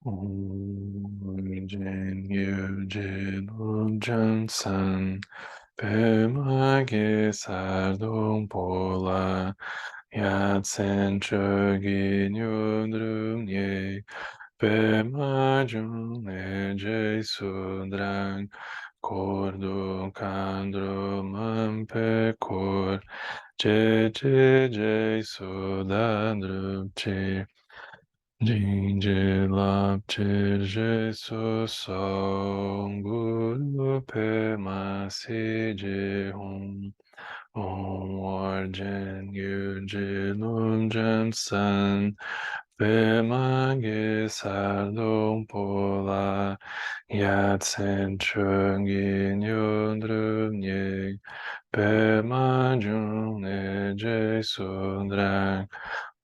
Jin Yu Jin San Pemage Sardong Pola Yatsen Chögin Yudrum Ye Pemajun Eje Sudrang Kordu Kandro Mampe Kor Je Je Je Sudandrum Che Jinje Lapche Jesus Song Guru Pema Sije Hum Warjen Yuje Lum Jen San Pema Ge Sardong Pola Yat Sen Chung Yin Yudrum Ye Pema Jung Ne Je Sundrang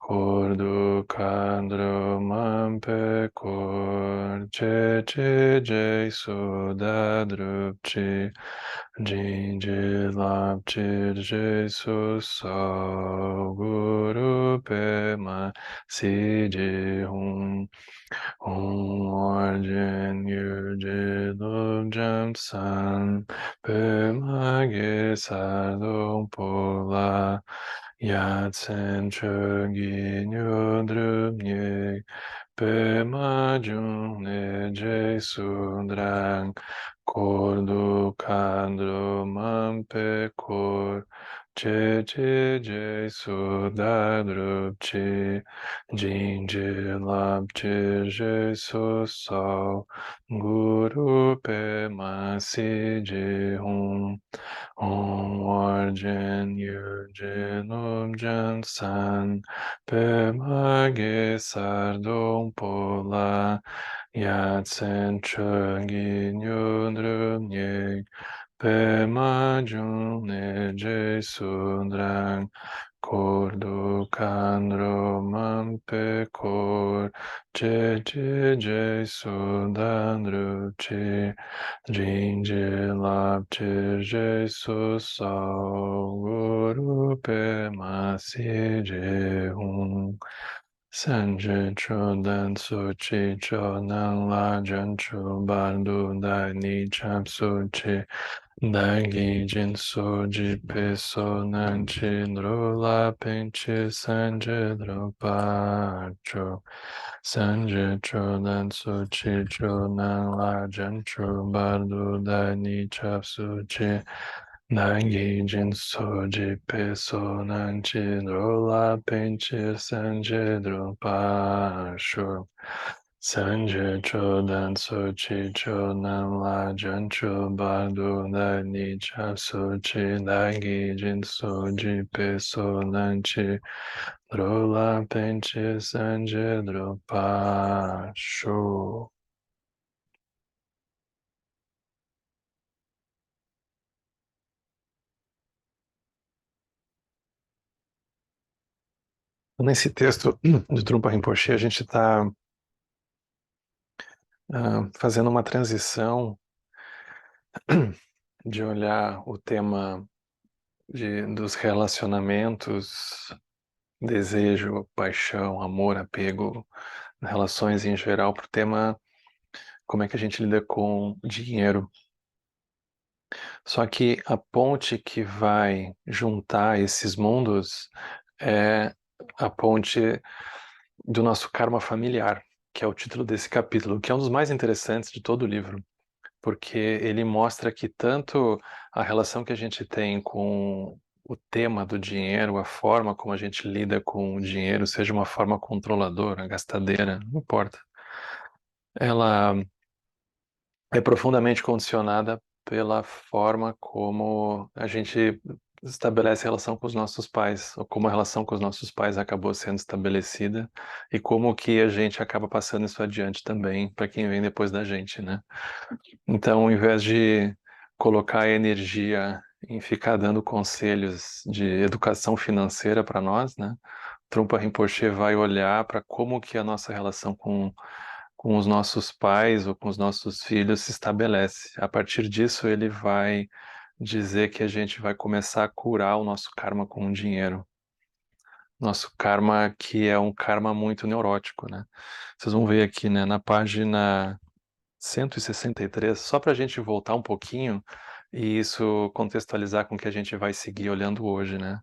Kordu kandro mampe kor che che je sudadrupchi jinje lapchi je su so guru pe ma si je hum hum orjen yu je lub jam san pe ma ge sa dong po la Yatsen Chögin Yudrum Ye Pema Jung Ne Je Sudrang Kordu Kandro Mampe Kor Che Che Je Sudadrup Che Jinje Lab Che Je So So Guru Pema Si Je Hum Orjen Yurjen Umjen San Pemage Sardong Pola Yatsen Chögin Yudrum Ye Pema Jung Ne Je Sundrang Kordu Kandro Mampe Kor Che Che Je Sudandru Che Jinje Lapche Jesus Sao Guru Pema Je Hung Sanje Chodan Sochi Chodan La Jan Cho Bandu Dai Ni Chap Sochi Dagi Jin Soji Peso Nanchi Drola Pinchi Sanje Dropacho Sanje Chodan Sochi Chodan La Jan Cho Bandu Dai Ni Chap Sochi Dagi Jin Soji Peso Nanchi Drola Pinchi Sanje Dropacho Sanje Chodan Sochi Chodan La Jan Cho Badu Da Ni Cha Sochi Dagi Jin Soji Peso Nanchi Drola Penche Sanje Dropa Sho. Nesse texto do Trungpa Rinpoche, a gente está fazendo uma transição de olhar o tema dos relacionamentos, desejo, paixão, amor, apego, relações em geral, para o tema como é que a gente lida com dinheiro. Só que a ponte que vai juntar esses mundos é a ponte do nosso karma familiar, que é o título desse capítulo, que é um dos mais interessantes de todo o livro, porque ele mostra que tanto a relação que a gente tem com o tema do dinheiro, a forma como a gente lida com o dinheiro, seja uma forma controladora, gastadeira, não importa, ela é profundamente condicionada pela forma como a gente estabelece relação com os nossos pais, ou como a relação com os nossos pais acabou sendo estabelecida e como que a gente acaba passando isso adiante também para quem vem depois da gente, né? Então, ao invés de colocar energia em ficar dando conselhos de educação financeira para nós, né? Trungpa Rinpoche vai olhar para como que a nossa relação com os nossos pais ou com os nossos filhos se estabelece. A partir disso, ele vai dizer que a gente vai começar a curar o nosso karma com o dinheiro. Nosso karma, que é um karma muito neurótico, né? Vocês vão ver aqui, né, na página 163, só para a gente voltar um pouquinho e isso contextualizar com o que a gente vai seguir olhando hoje, né?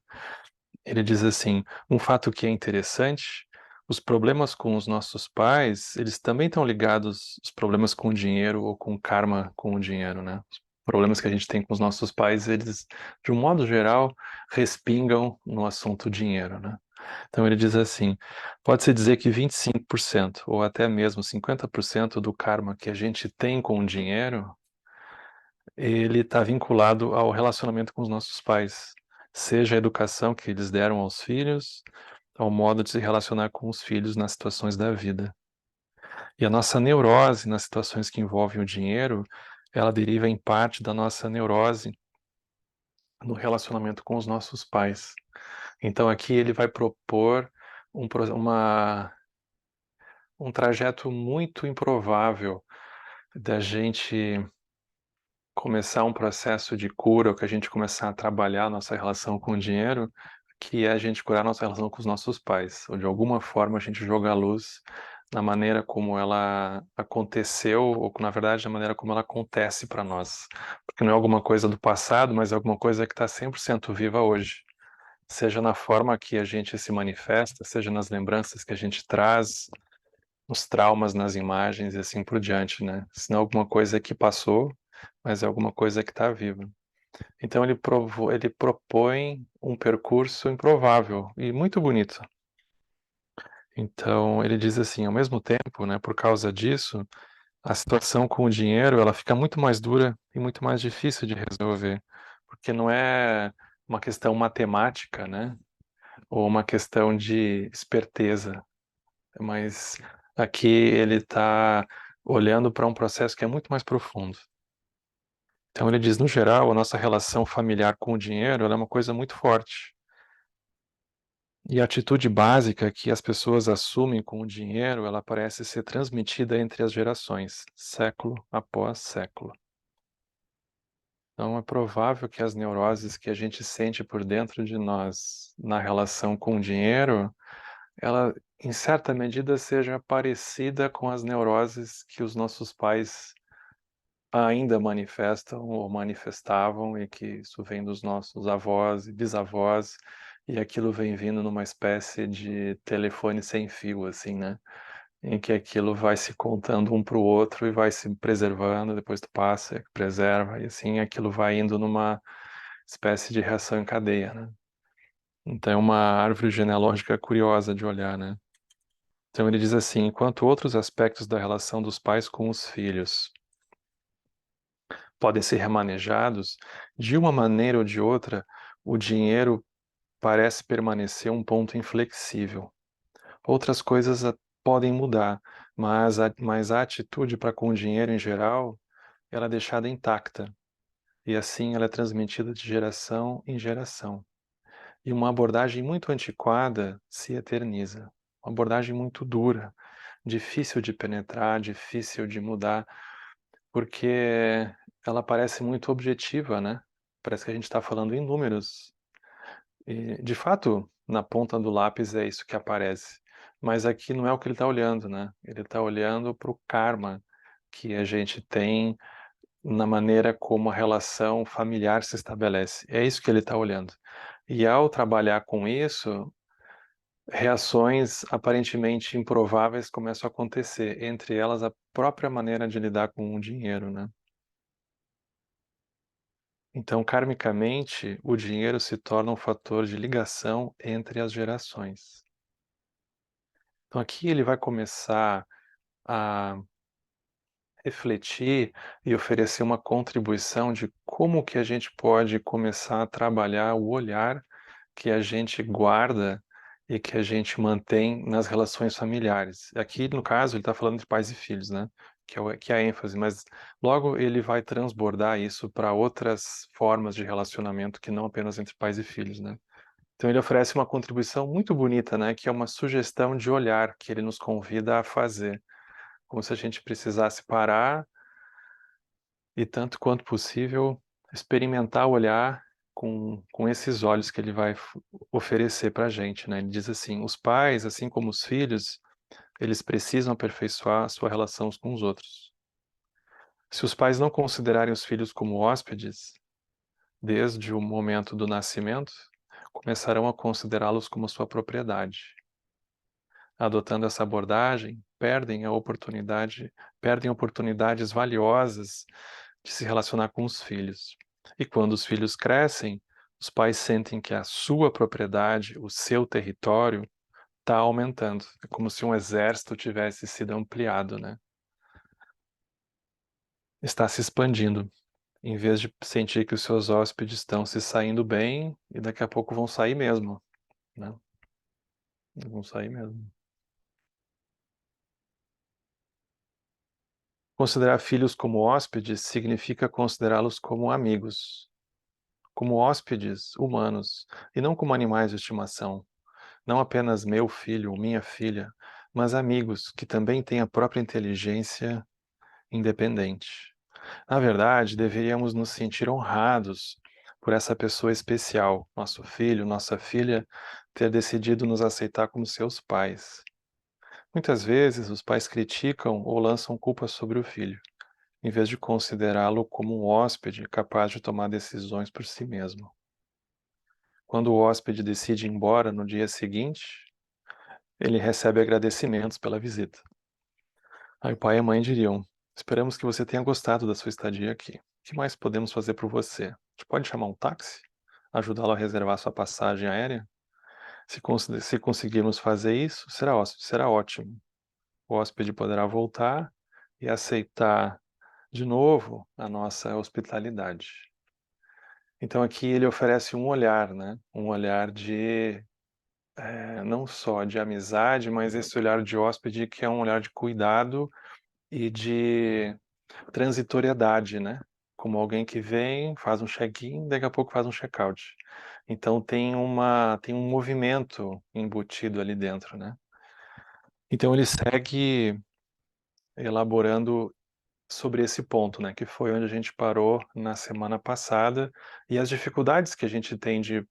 Ele diz assim: um fato que é interessante, os problemas com os nossos pais, eles também estão ligados, os problemas com o dinheiro ou com o karma com o dinheiro, né? Os problemas que a gente tem com os nossos pais, eles, de um modo geral, respingam no assunto dinheiro, né? Então ele diz assim: pode-se dizer que 25% ou até mesmo 50% do karma que a gente tem com o dinheiro, ele está vinculado ao relacionamento com os nossos pais, seja a educação que eles deram aos filhos, ao modo de se relacionar com os filhos nas situações da vida. E a nossa neurose nas situações que envolvem o dinheiro, ela deriva em parte da nossa neurose no relacionamento com os nossos pais. Então aqui ele vai propor um trajeto muito improvável da gente começar um processo de cura, ou que a gente começar a trabalhar a nossa relação com o dinheiro, que é a gente curar a nossa relação com os nossos pais, ou de alguma forma a gente jogar luz na maneira como ela aconteceu, ou na verdade na maneira como ela acontece para nós. Porque não é alguma coisa do passado, mas é alguma coisa que está 100% viva hoje. Seja na forma que a gente se manifesta, seja nas lembranças que a gente traz, nos traumas, nas imagens e assim por diante, né? Se não é alguma coisa que passou, mas é alguma coisa que está viva. Então ele propõe um percurso improvável e muito bonito. Então ele diz assim, ao mesmo tempo, né, por causa disso, a situação com o dinheiro, ela fica muito mais dura e muito mais difícil de resolver, porque não é uma questão matemática, né, ou uma questão de esperteza, mas aqui ele está olhando para um processo que é muito mais profundo. Então ele diz, no geral, a nossa relação familiar com o dinheiro, ela é uma coisa muito forte. E a atitude básica que as pessoas assumem com o dinheiro, ela parece ser transmitida entre as gerações, século após século. Então é provável que as neuroses que a gente sente por dentro de nós na relação com o dinheiro, ela em certa medida seja parecida com as neuroses que os nossos pais ainda manifestam ou manifestavam, e que isso vem dos nossos avós e bisavós, e aquilo vem vindo numa espécie de telefone sem fio, assim, né? Em que aquilo vai se contando um para o outro e vai se preservando, depois tu passa, preserva, e assim aquilo vai indo numa espécie de reação em cadeia, né? Então é uma árvore genealógica curiosa de olhar, né? Então ele diz assim, enquanto outros aspectos da relação dos pais com os filhos podem ser remanejados, de uma maneira ou de outra, o dinheiro parece permanecer um ponto inflexível. Outras coisas podem mudar, mas a atitude para com o dinheiro em geral, ela é deixada intacta, e assim ela é transmitida de geração em geração. E uma abordagem muito antiquada se eterniza. Uma abordagem muito dura, difícil de penetrar, difícil de mudar, porque ela parece muito objetiva, né? Parece que a gente está falando em números. E, de fato, na ponta do lápis é isso que aparece. Mas aqui não é o que ele está olhando, né? Ele está olhando para o karma que a gente tem na maneira como a relação familiar se estabelece. É isso que ele está olhando. E ao trabalhar com isso, reações aparentemente improváveis começam a acontecer, entre elas a própria maneira de lidar com o dinheiro, né? Então, karmicamente, o dinheiro se torna um fator de ligação entre as gerações. Então, aqui ele vai começar a refletir e oferecer uma contribuição de como que a gente pode começar a trabalhar o olhar que a gente guarda e que a gente mantém nas relações familiares. Aqui, no caso, ele está falando de pais e filhos, né? Que é a ênfase, mas logo ele vai transbordar isso para outras formas de relacionamento que não apenas entre pais e filhos, né? Então ele oferece uma contribuição muito bonita, né? Que é uma sugestão de olhar que ele nos convida a fazer, como se a gente precisasse parar e, tanto quanto possível, experimentar olhar com esses olhos que ele vai oferecer para a gente, né? Ele diz assim: os pais, assim como os filhos, eles precisam aperfeiçoar a sua relação uns com os outros. Se os pais não considerarem os filhos como hóspedes, desde o momento do nascimento, começarão a considerá-los como sua propriedade. Adotando essa abordagem, perdem oportunidades valiosas de se relacionar com os filhos. E quando os filhos crescem, os pais sentem que a sua propriedade, o seu território, está aumentando. É como se um exército tivesse sido ampliado, né? Está se expandindo, em vez de sentir que os seus hóspedes estão se saindo bem e daqui a pouco vão sair mesmo, né? Vão sair mesmo. Considerar filhos como hóspedes significa considerá-los como amigos, como hóspedes humanos, e não como animais de estimação. Não apenas meu filho ou minha filha, mas amigos que também têm a própria inteligência independente. Na verdade, deveríamos nos sentir honrados por essa pessoa especial, nosso filho, nossa filha, ter decidido nos aceitar como seus pais. Muitas vezes, os pais criticam ou lançam culpa sobre o filho, em vez de considerá-lo como um hóspede capaz de tomar decisões por si mesmo. Quando o hóspede decide ir embora no dia seguinte, ele recebe agradecimentos pela visita. Aí o pai e a mãe diriam: esperamos que você tenha gostado da sua estadia aqui. O que mais podemos fazer por você? A gente pode chamar um táxi? Ajudá-lo a reservar sua passagem aérea? Se conseguirmos fazer isso, será ótimo. O hóspede poderá voltar e aceitar de novo a nossa hospitalidade. Então aqui ele oferece um olhar, né? Um olhar de não só de amizade, mas esse olhar de hóspede que é um olhar de cuidado e de transitoriedade, né? Como alguém que vem, faz um check-in, daqui a pouco faz um check-out. Então tem um movimento embutido ali dentro, né? Então ele segue elaborando sobre esse ponto, né? Que foi onde a gente parou na semana passada e as dificuldades que a gente tem de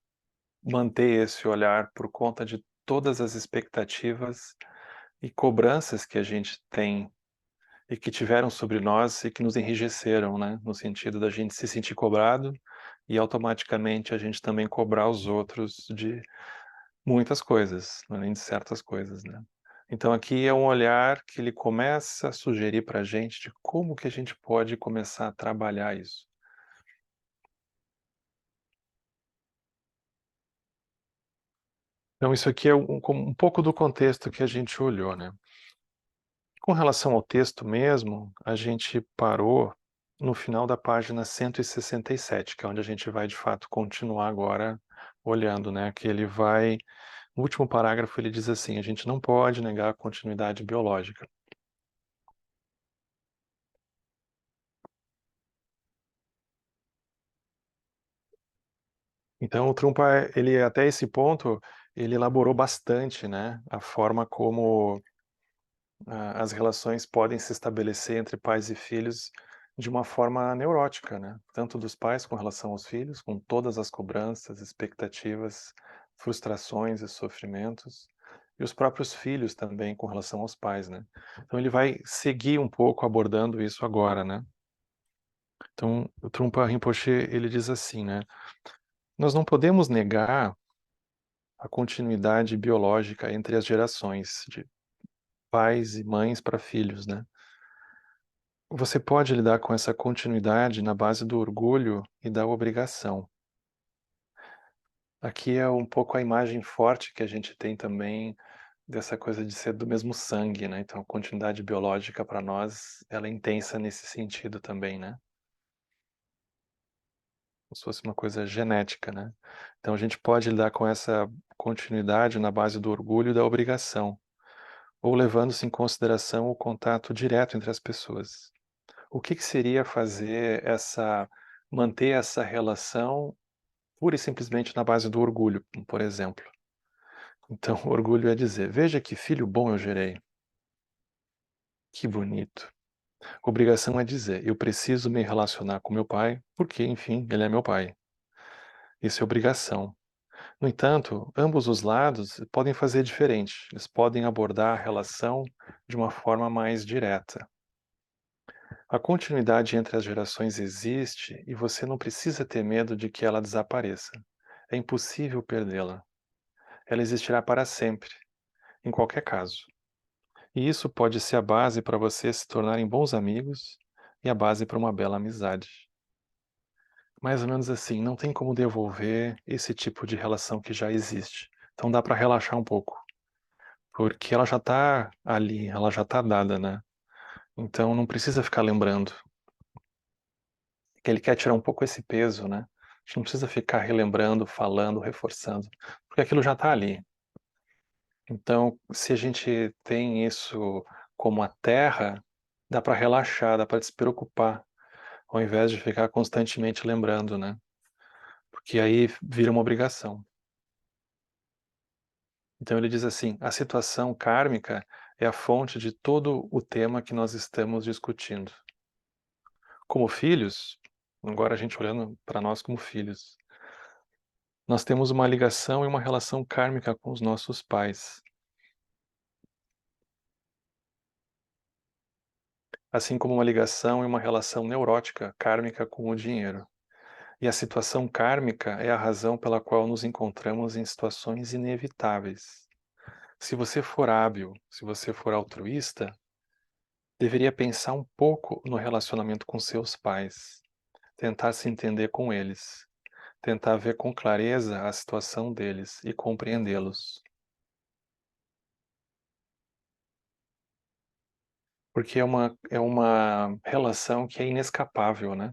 manter esse olhar por conta de todas as expectativas e cobranças que a gente tem e que tiveram sobre nós e que nos enrijeceram, né? No sentido da gente se sentir cobrado e automaticamente a gente também cobrar os outros de muitas coisas, além de certas coisas, né? Então aqui é um olhar que ele começa a sugerir para a gente de como que a gente pode começar a trabalhar isso. Então isso aqui é um pouco do contexto que a gente olhou, né? Com relação ao texto mesmo, a gente parou no final da página 167, que é onde a gente vai de fato continuar agora olhando, né? Que ele vai, no último parágrafo ele diz assim: a gente não pode negar a continuidade biológica. Então o Trumpa, ele até esse ponto, ele elaborou bastante, né? A forma como as relações podem se estabelecer entre pais e filhos de uma forma neurótica, né? Tanto dos pais com relação aos filhos, com todas as cobranças, expectativas, frustrações e sofrimentos, e os próprios filhos também com relação aos pais, né? Então ele vai seguir um pouco abordando isso agora, né? Então o Trungpa Rinpoche, ele diz assim, né? Nós não podemos negar a continuidade biológica entre as gerações de pais e mães para filhos, né? Você pode lidar com essa continuidade na base do orgulho e da obrigação. Aqui é um pouco a imagem forte que a gente tem também dessa coisa de ser do mesmo sangue, né? Então, a continuidade biológica para nós, ela é intensa nesse sentido também, né? Como se fosse uma coisa genética, né? Então, a gente pode lidar com essa continuidade na base do orgulho e da obrigação, ou levando-se em consideração o contato direto entre as pessoas. O que que seria manter essa relação pura e simplesmente na base do orgulho, por exemplo? Então, o orgulho é dizer: veja que filho bom eu gerei, que bonito. Obrigação é dizer: eu preciso me relacionar com meu pai, porque, enfim, ele é meu pai. Isso é obrigação. No entanto, ambos os lados podem fazer diferente, eles podem abordar a relação de uma forma mais direta. A continuidade entre as gerações existe e você não precisa ter medo de que ela desapareça. É impossível perdê-la. Ela existirá para sempre, em qualquer caso. E isso pode ser a base para vocês se tornarem bons amigos e a base para uma bela amizade. Mais ou menos assim, não tem como devolver esse tipo de relação que já existe. Então dá para relaxar um pouco, porque ela já está ali, ela já está dada, né? Então não precisa ficar lembrando. Que ele quer tirar um pouco esse peso, né? A gente não precisa ficar relembrando, falando, reforçando, porque aquilo já está ali. Então, se a gente tem isso como a terra, dá para relaxar, dá para despreocupar, ao invés de ficar constantemente lembrando, né? Porque aí vira uma obrigação. Então ele diz assim: a situação kármica é a fonte de todo o tema que nós estamos discutindo. Como filhos, agora a gente olhando para nós como filhos, nós temos uma ligação e uma relação kármica com os nossos pais. Assim como uma ligação e uma relação neurótica kármica com o dinheiro. E a situação kármica é a razão pela qual nos encontramos em situações inevitáveis. Se você for hábil, se você for altruísta, deveria pensar um pouco no relacionamento com seus pais, tentar se entender com eles, tentar ver com clareza a situação deles e compreendê-los. Porque é uma relação que é inescapável, né?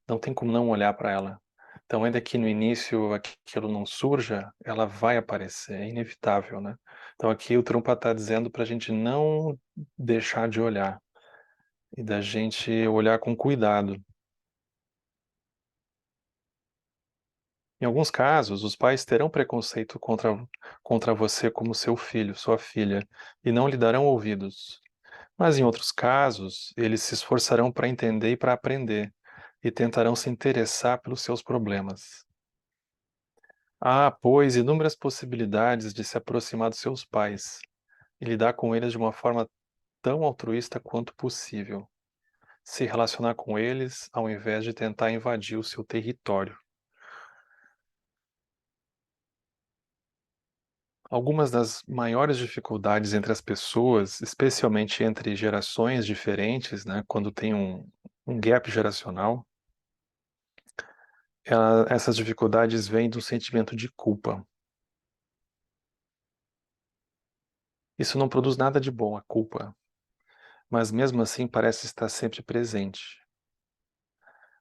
Não tem como não olhar para ela. Então, ainda que no início aquilo não surja, ela vai aparecer, é inevitável, né? Então, aqui o Trumpa está dizendo para a gente não deixar de olhar e da gente olhar com cuidado. Em alguns casos, os pais terão preconceito contra você como seu filho, sua filha, e não lhe darão ouvidos. Mas em outros casos, eles se esforçarão para entender e para aprender, e tentarão se interessar pelos seus problemas. Há, pois, inúmeras possibilidades de se aproximar dos seus pais e lidar com eles de uma forma tão altruísta quanto possível. Se relacionar com eles ao invés de tentar invadir o seu território. Algumas das maiores dificuldades entre as pessoas, especialmente entre gerações diferentes, né, quando tem um gap geracional, essas dificuldades vêm do sentimento de culpa. Isso não produz nada de bom, a culpa, mas mesmo assim parece estar sempre presente.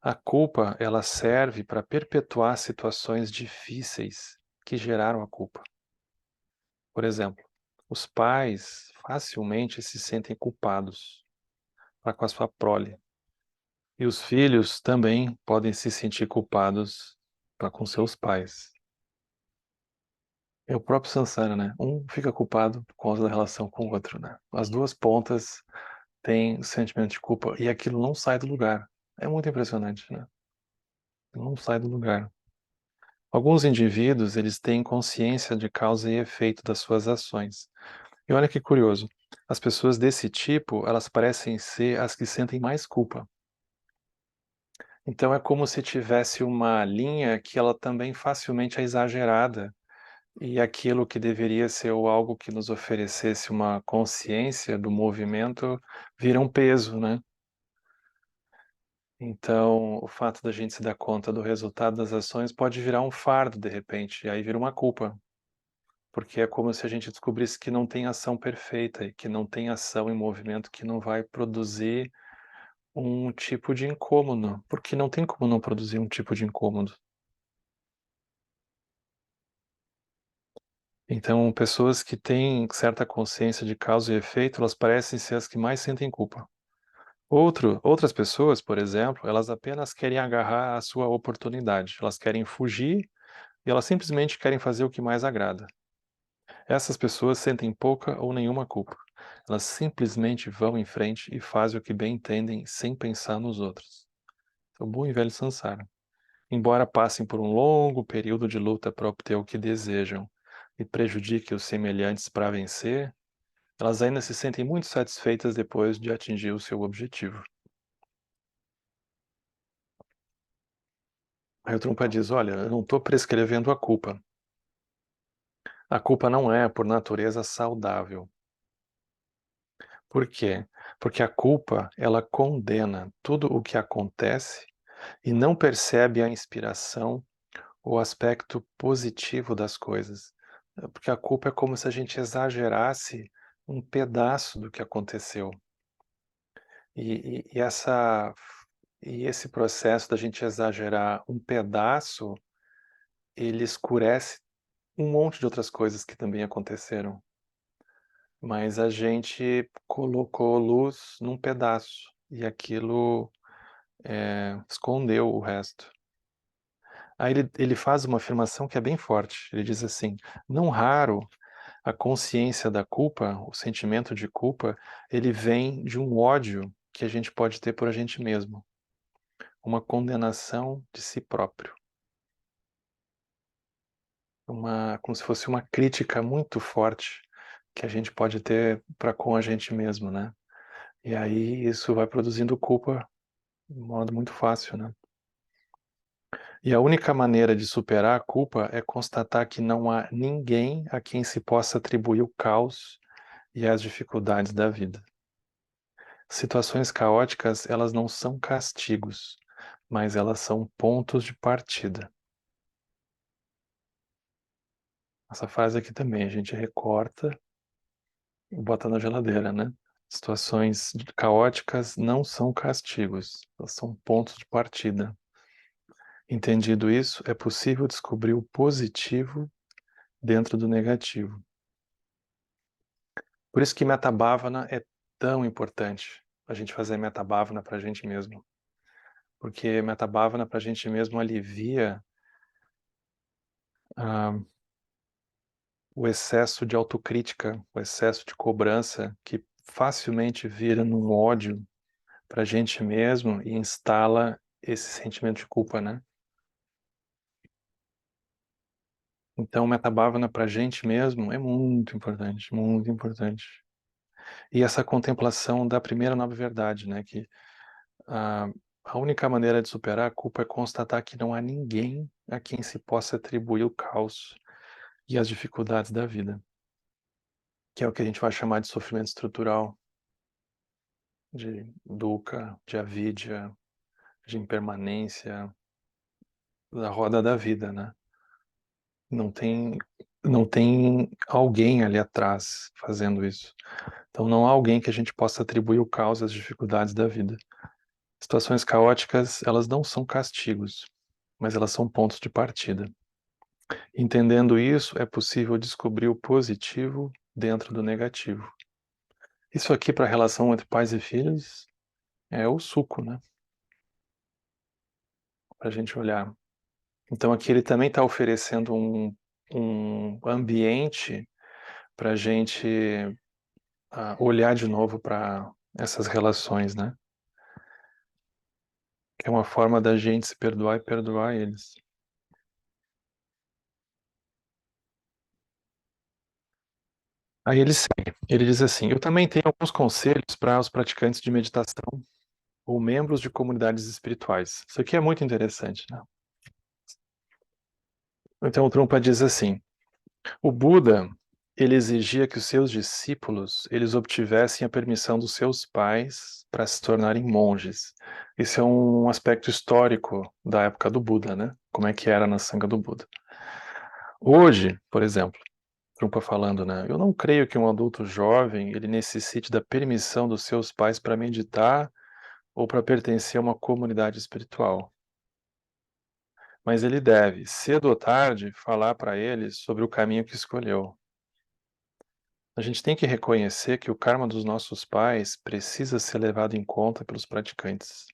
A culpa, ela serve para perpetuar situações difíceis que geraram a culpa. Por exemplo, os pais facilmente se sentem culpados para com a sua prole. E os filhos também podem se sentir culpados para com seus pais. É o próprio Sansara, né? Um fica culpado por causa da relação com o outro, né? As duas pontas têm sentimento de culpa e aquilo não sai do lugar. É muito impressionante, né? Não sai do lugar. Alguns indivíduos, eles têm consciência de causa e efeito das suas ações. E olha que curioso, as pessoas desse tipo, elas parecem ser as que sentem mais culpa. Então é como se tivesse uma linha que ela também facilmente é exagerada, e aquilo que deveria ser o algo que nos oferecesse uma consciência do movimento, vira um peso, né. Então, o fato da gente se dar conta do resultado das ações pode virar um fardo de repente, e aí vira uma culpa, porque é como se a gente descobrisse que não tem ação perfeita e que não tem ação em movimento que não vai produzir um tipo de incômodo, porque não tem como não produzir um tipo de incômodo. Então, pessoas que têm certa consciência de causa e efeito, elas parecem ser as que mais sentem culpa. Outras pessoas, por exemplo, elas apenas querem agarrar a sua oportunidade, elas querem fugir e elas simplesmente querem fazer o que mais agrada. Essas pessoas sentem pouca ou nenhuma culpa. Elas simplesmente vão em frente e fazem o que bem entendem sem pensar nos outros. É o bom e velho Sansara. embora passem por um longo período de luta para obter o que desejam e prejudiquem os semelhantes para vencer, elas ainda se sentem muito satisfeitas depois de atingir o seu objetivo. Aí o Trungpa diz: olha, eu não estou prescrevendo a culpa. A culpa não é, por natureza, saudável. Por quê? Porque a culpa, ela condena tudo o que acontece e não percebe a inspiração, o aspecto positivo das coisas. Porque a culpa é como se a gente exagerasse um pedaço do que aconteceu. E, e, e essa, e esse processo da gente exagerar um pedaço, ele escurece um monte de outras coisas que também aconteceram. Mas a gente colocou luz num pedaço e aquilo escondeu o resto. Aí ele faz uma afirmação que é bem forte. Ele diz assim: não raro a consciência da culpa, o sentimento de culpa, ele vem de um ódio que a gente pode ter por a gente mesmo, uma condenação de si próprio, como se fosse uma crítica muito forte que a gente pode ter para com a gente mesmo, né? E aí isso vai produzindo culpa de modo muito fácil, né? E a única maneira de superar a culpa é constatar que não há ninguém a quem se possa atribuir o caos e as dificuldades da vida. Situações caóticas, elas não são castigos, mas elas são pontos de partida. Essa frase aqui também a gente recorta e bota na geladeira, né? Situações caóticas não são castigos, elas são pontos de partida. Entendido isso, é possível descobrir o positivo dentro do negativo. Por isso que Metabhavana é tão importante, a gente fazer Metabhavana para a gente mesmo. Porque Metabhavana para a gente mesmo alivia o excesso de autocrítica, o excesso de cobrança que facilmente vira num ódio para a gente mesmo e instala esse sentimento de culpa, né? Então, Metabhavana para a gente mesmo é muito importante, muito importante. E essa contemplação da primeira nova verdade, né? Que a, a única maneira de superar a culpa é constatar que não há ninguém a quem se possa atribuir o caos e as dificuldades da vida, que é o que a gente vai chamar de sofrimento estrutural, de dukkha, de avidya, de impermanência, da roda da vida, né? Não tem, não tem alguém ali atrás fazendo isso. Então não há alguém que a gente possa atribuir o caos às dificuldades da vida. Situações caóticas, elas não são castigos, mas elas são pontos de partida. Entendendo isso, é possível descobrir o positivo dentro do negativo. Isso aqui para a relação entre pais e filhos é o suco, né? Para a gente olhar. Então aqui ele também está oferecendo um ambiente para a gente olhar de novo para essas relações, né? Que é uma forma da gente se perdoar e perdoar eles. Aí ele segue. Ele diz assim: eu também tenho alguns conselhos para os praticantes de meditação ou membros de comunidades espirituais. Isso aqui é muito interessante, né? Então o Trungpa diz assim: o Buda, ele exigia que os seus discípulos, eles obtivessem a permissão dos seus pais para se tornarem monges. Isso é um aspecto histórico da época do Buda, né? Como é que era na Sangha do Buda. Hoje, por exemplo, Trungpa falando, né? Eu não creio que um adulto jovem, ele necessite da permissão dos seus pais para meditar ou para pertencer a uma comunidade espiritual. Mas ele deve, cedo ou tarde, falar para eles sobre o caminho que escolheu. A gente tem que reconhecer que o karma dos nossos pais precisa ser levado em conta pelos praticantes.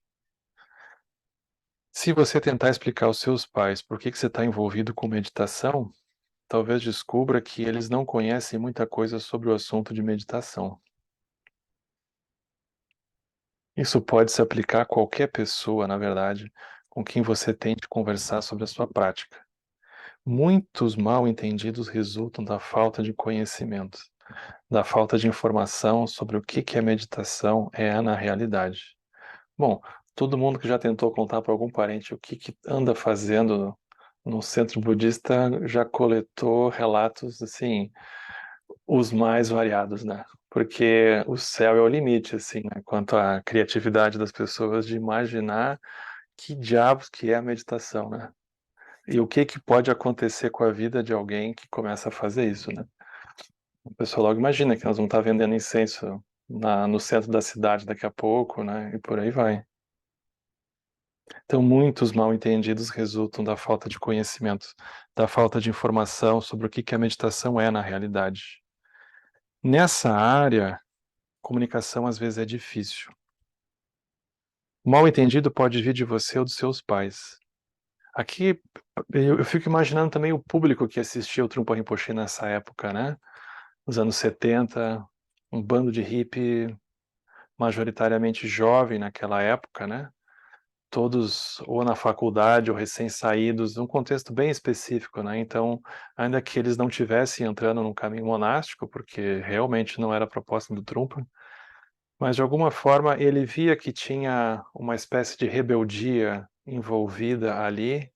Se você tentar explicar aos seus pais por que você está envolvido com meditação, talvez descubra que eles não conhecem muita coisa sobre o assunto de meditação. Isso pode se aplicar a qualquer pessoa, na verdade, com quem você tente conversar sobre a sua prática. Muitos mal-entendidos resultam da falta de conhecimento, da falta de informação sobre o que a meditação é na realidade. Bom, todo mundo que já tentou contar para algum parente o que anda fazendo no centro budista já coletou relatos, assim, os mais variados, né? Porque o céu é o limite, assim, né? Quanto à criatividade das pessoas de imaginar que diabos que é a meditação, né? E o que pode acontecer com a vida de alguém que começa a fazer isso, né? A pessoa logo imagina que nós vamos estar vendendo incenso no centro da cidade daqui a pouco, né? E por aí vai. Então, muitos mal-entendidos resultam da falta de conhecimento, da falta de informação sobre o que a meditação é na realidade. Nessa área, comunicação às vezes é difícil. O mal-entendido pode vir de você ou dos seus pais. Aqui, eu fico imaginando também o público que assistia o Trungpa Rinpoche nessa época, né? Nos anos 70, um bando de hippie majoritariamente jovem naquela época, né? Todos ou na faculdade ou recém-saídos, num contexto bem específico, né? Então, ainda que eles não tivessem entrando no caminho monástico, porque realmente não era a proposta do Trungpa, mas de alguma forma ele via que tinha uma espécie de rebeldia envolvida ali,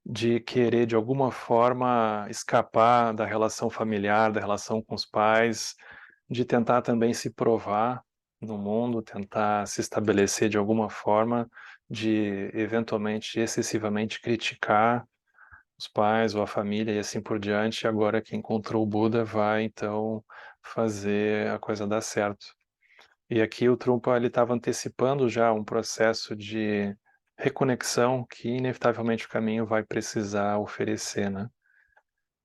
de querer de alguma forma escapar da relação familiar, da relação com os pais, de tentar também se provar no mundo, tentar se estabelecer de alguma forma, de eventualmente excessivamente criticar os pais ou a família e assim por diante. Agora que encontrou o Buda vai então fazer a coisa dar certo. E aqui o Trungpa ele estava antecipando já um processo de reconexão que inevitavelmente o caminho vai precisar oferecer, né?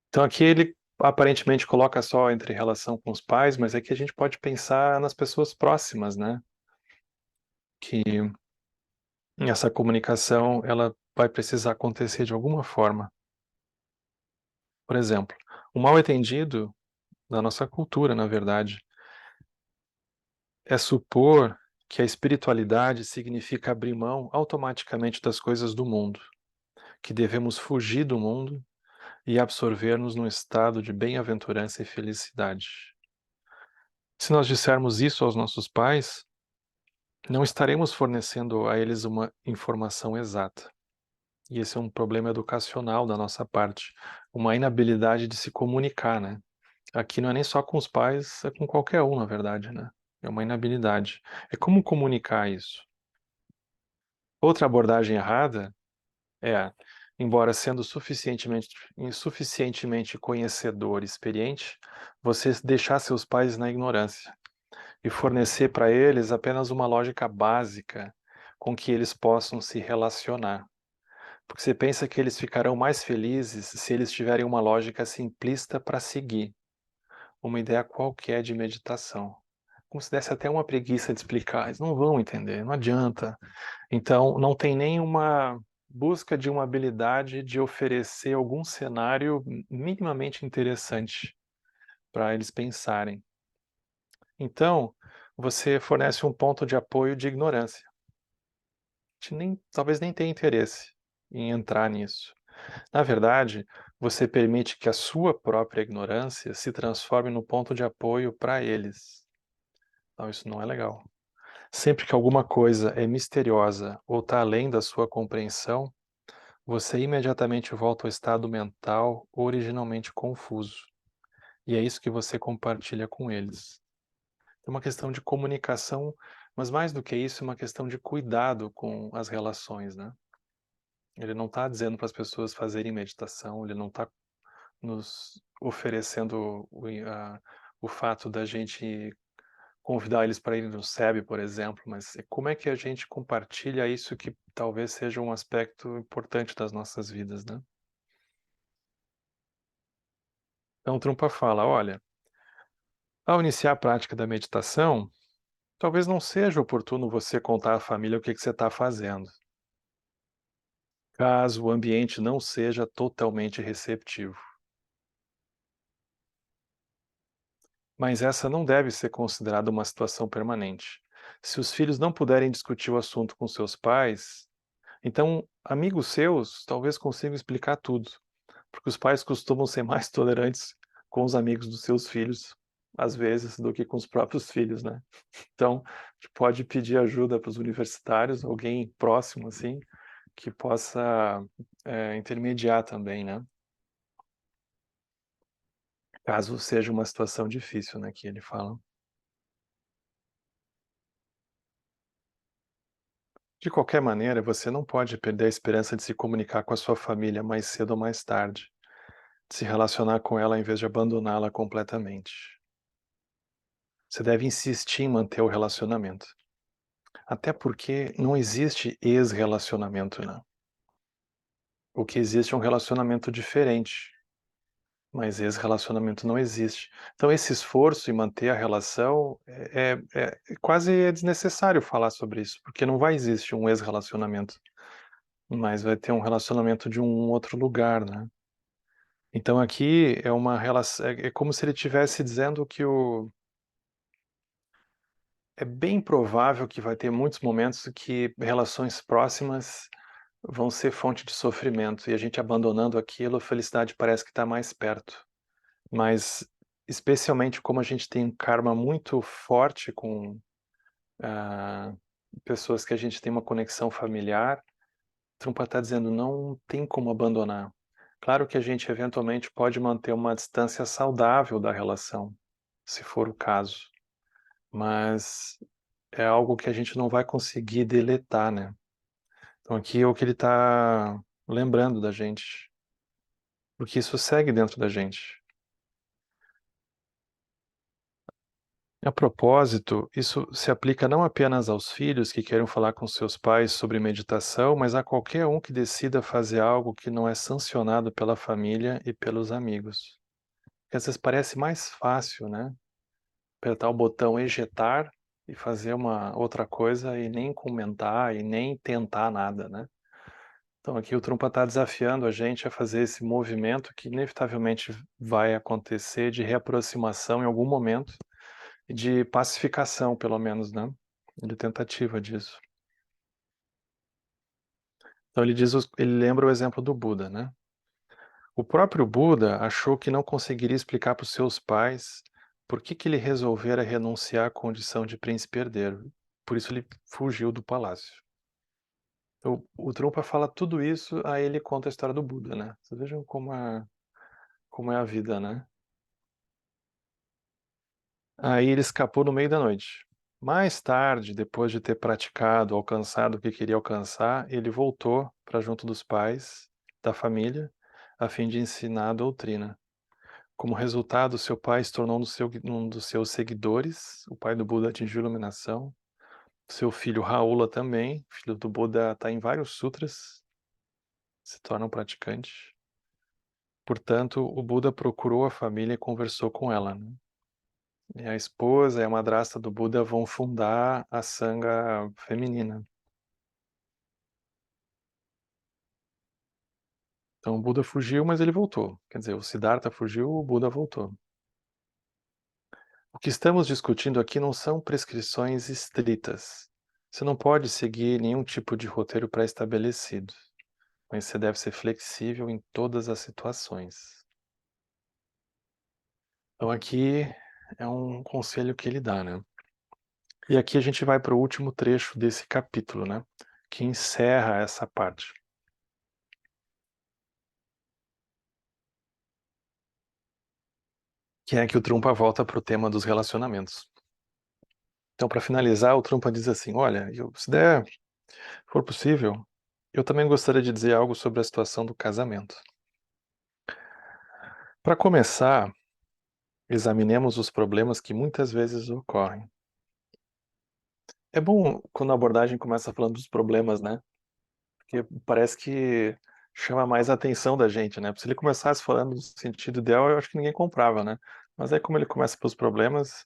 Então aqui ele aparentemente coloca só entre relação com os pais, mas aqui a gente pode pensar nas pessoas próximas, né? Que essa comunicação ela vai precisar acontecer de alguma forma. Por exemplo, o mal-entendido da nossa cultura, na verdade, é supor que a espiritualidade significa abrir mão automaticamente das coisas do mundo, que devemos fugir do mundo e absorver-nos num estado de bem-aventurança e felicidade. Se nós dissermos isso aos nossos pais, não estaremos fornecendo a eles uma informação exata. E esse é um problema educacional da nossa parte, uma inabilidade de se comunicar, né? Aqui não é nem só com os pais, é com qualquer um, na verdade, né? É uma inabilidade. É como comunicar isso. Outra abordagem errada é, embora sendo insuficientemente conhecedor e experiente, você deixar seus pais na ignorância e fornecer para eles apenas uma lógica básica com que eles possam se relacionar. Porque você pensa que eles ficarão mais felizes se eles tiverem uma lógica simplista para seguir, uma ideia qualquer de meditação. Como se desse até uma preguiça de explicar, eles não vão entender, não adianta. Então, não tem nenhuma busca de uma habilidade de oferecer algum cenário minimamente interessante para eles pensarem. Então, você fornece um ponto de apoio de ignorância. Talvez nem tenha interesse em entrar nisso. Na verdade, você permite que a sua própria ignorância se transforme no ponto de apoio para eles. Então, isso não é legal. Sempre que alguma coisa é misteriosa ou está além da sua compreensão, você imediatamente volta ao estado mental originalmente confuso. E é isso que você compartilha com eles. É uma questão de comunicação, mas mais do que isso, é uma questão de cuidado com as relações, né? Ele não está dizendo para as pessoas fazerem meditação, ele não está nos oferecendo o fato da gente convidar eles para irem no SEB, por exemplo, mas como é que a gente compartilha isso que talvez seja um aspecto importante das nossas vidas, né? Então, Trungpa fala, olha, ao iniciar a prática da meditação, talvez não seja oportuno você contar à família o que você está fazendo, caso o ambiente não seja totalmente receptivo. Mas essa não deve ser considerada uma situação permanente. Se os filhos não puderem discutir o assunto com seus pais, então Amigos seus talvez consigam explicar tudo, porque os pais costumam ser mais tolerantes com os amigos dos seus filhos, às vezes, do que com os próprios filhos, né. Então, a gente pode pedir ajuda para os universitários, alguém próximo, assim, que possa, intermediar também, né, caso seja uma situação difícil, né, que ele fala. De qualquer maneira, você não pode perder a esperança de se comunicar com a sua família mais cedo ou mais tarde, de se relacionar com ela em vez de abandoná-la completamente. Você deve insistir em manter o relacionamento. Até porque não existe ex-relacionamento, né. O que existe é um relacionamento diferente, mas ex-relacionamento não existe. Então esse esforço em manter a relação é quase desnecessário falar sobre isso, porque não vai existir um ex-relacionamento, mas vai ter um relacionamento de um outro lugar, né. Então aqui é uma relação, é como se ele estivesse dizendo que o é bem provável que vai ter muitos momentos que relações próximas vão ser fonte de sofrimento, e a gente abandonando aquilo, a felicidade parece que está mais perto. Mas, especialmente como a gente tem um karma muito forte com, ah, pessoas que a gente tem uma conexão familiar, Trumpa está dizendo: "Não tem como abandonar". Claro que a gente eventualmente pode manter uma distância saudável da relação, se for o caso, mas é algo que a gente não vai conseguir deletar, né. Então aqui é o que ele está lembrando da gente, porque isso segue dentro da gente. A propósito, isso se aplica não apenas aos filhos que queiram falar com seus pais sobre meditação, mas a qualquer um que decida fazer algo que não é sancionado pela família e pelos amigos. Porque às vezes parece mais fácil, né? Apertar o botão ejetar e fazer uma outra coisa e nem comentar e nem tentar nada, né? Então aqui o Trumpa está desafiando a gente a fazer esse movimento que inevitavelmente vai acontecer de reaproximação em algum momento e de pacificação, pelo menos, né, de tentativa disso. Então ele lembra o exemplo do Buda, né. O próprio Buda achou que não conseguiria explicar para os seus pais por que ele resolvera renunciar à condição de príncipe herdeiro, por isso ele fugiu do palácio. Então, o Trungpa fala tudo isso, aí ele conta a história do Buda, né. Vocês vejam como é a vida, né. Aí ele escapou no meio da noite. Mais tarde, depois de ter praticado, alcançado o que queria alcançar, ele voltou para junto dos pais, da família, a fim de ensinar a doutrina. Como resultado, seu pai se tornou um dos seus seguidores, o pai do Buda atingiu a iluminação, seu filho Raula também, filho do Buda, está em vários sutras, se torna um praticante. Portanto, o Buda procurou a família e conversou com ela, né? E a esposa e a madrasta do Buda vão fundar a Sangha feminina. Então o Buda fugiu, mas ele voltou. Quer dizer, o Siddhartha fugiu, o Buda voltou. O que estamos discutindo aqui não são prescrições estritas. Você não pode seguir nenhum tipo de roteiro pré-estabelecido, mas você deve ser flexível em todas as situações. Então aqui é um conselho que ele dá, né? E aqui a gente vai para o último trecho desse capítulo, né? Que encerra essa parte. Que é que o Trumpa volta para o tema dos relacionamentos. Então, para finalizar, o Trumpa diz assim: olha, se for possível, eu também gostaria de dizer algo sobre a situação do casamento. Para começar, examinemos os problemas que muitas vezes ocorrem. É bom quando a abordagem começa falando dos problemas, né? Porque parece que chama mais a atenção da gente, né? Se ele começasse falando do sentido ideal, eu acho que ninguém comprava, né? Mas aí como ele começa pelos problemas,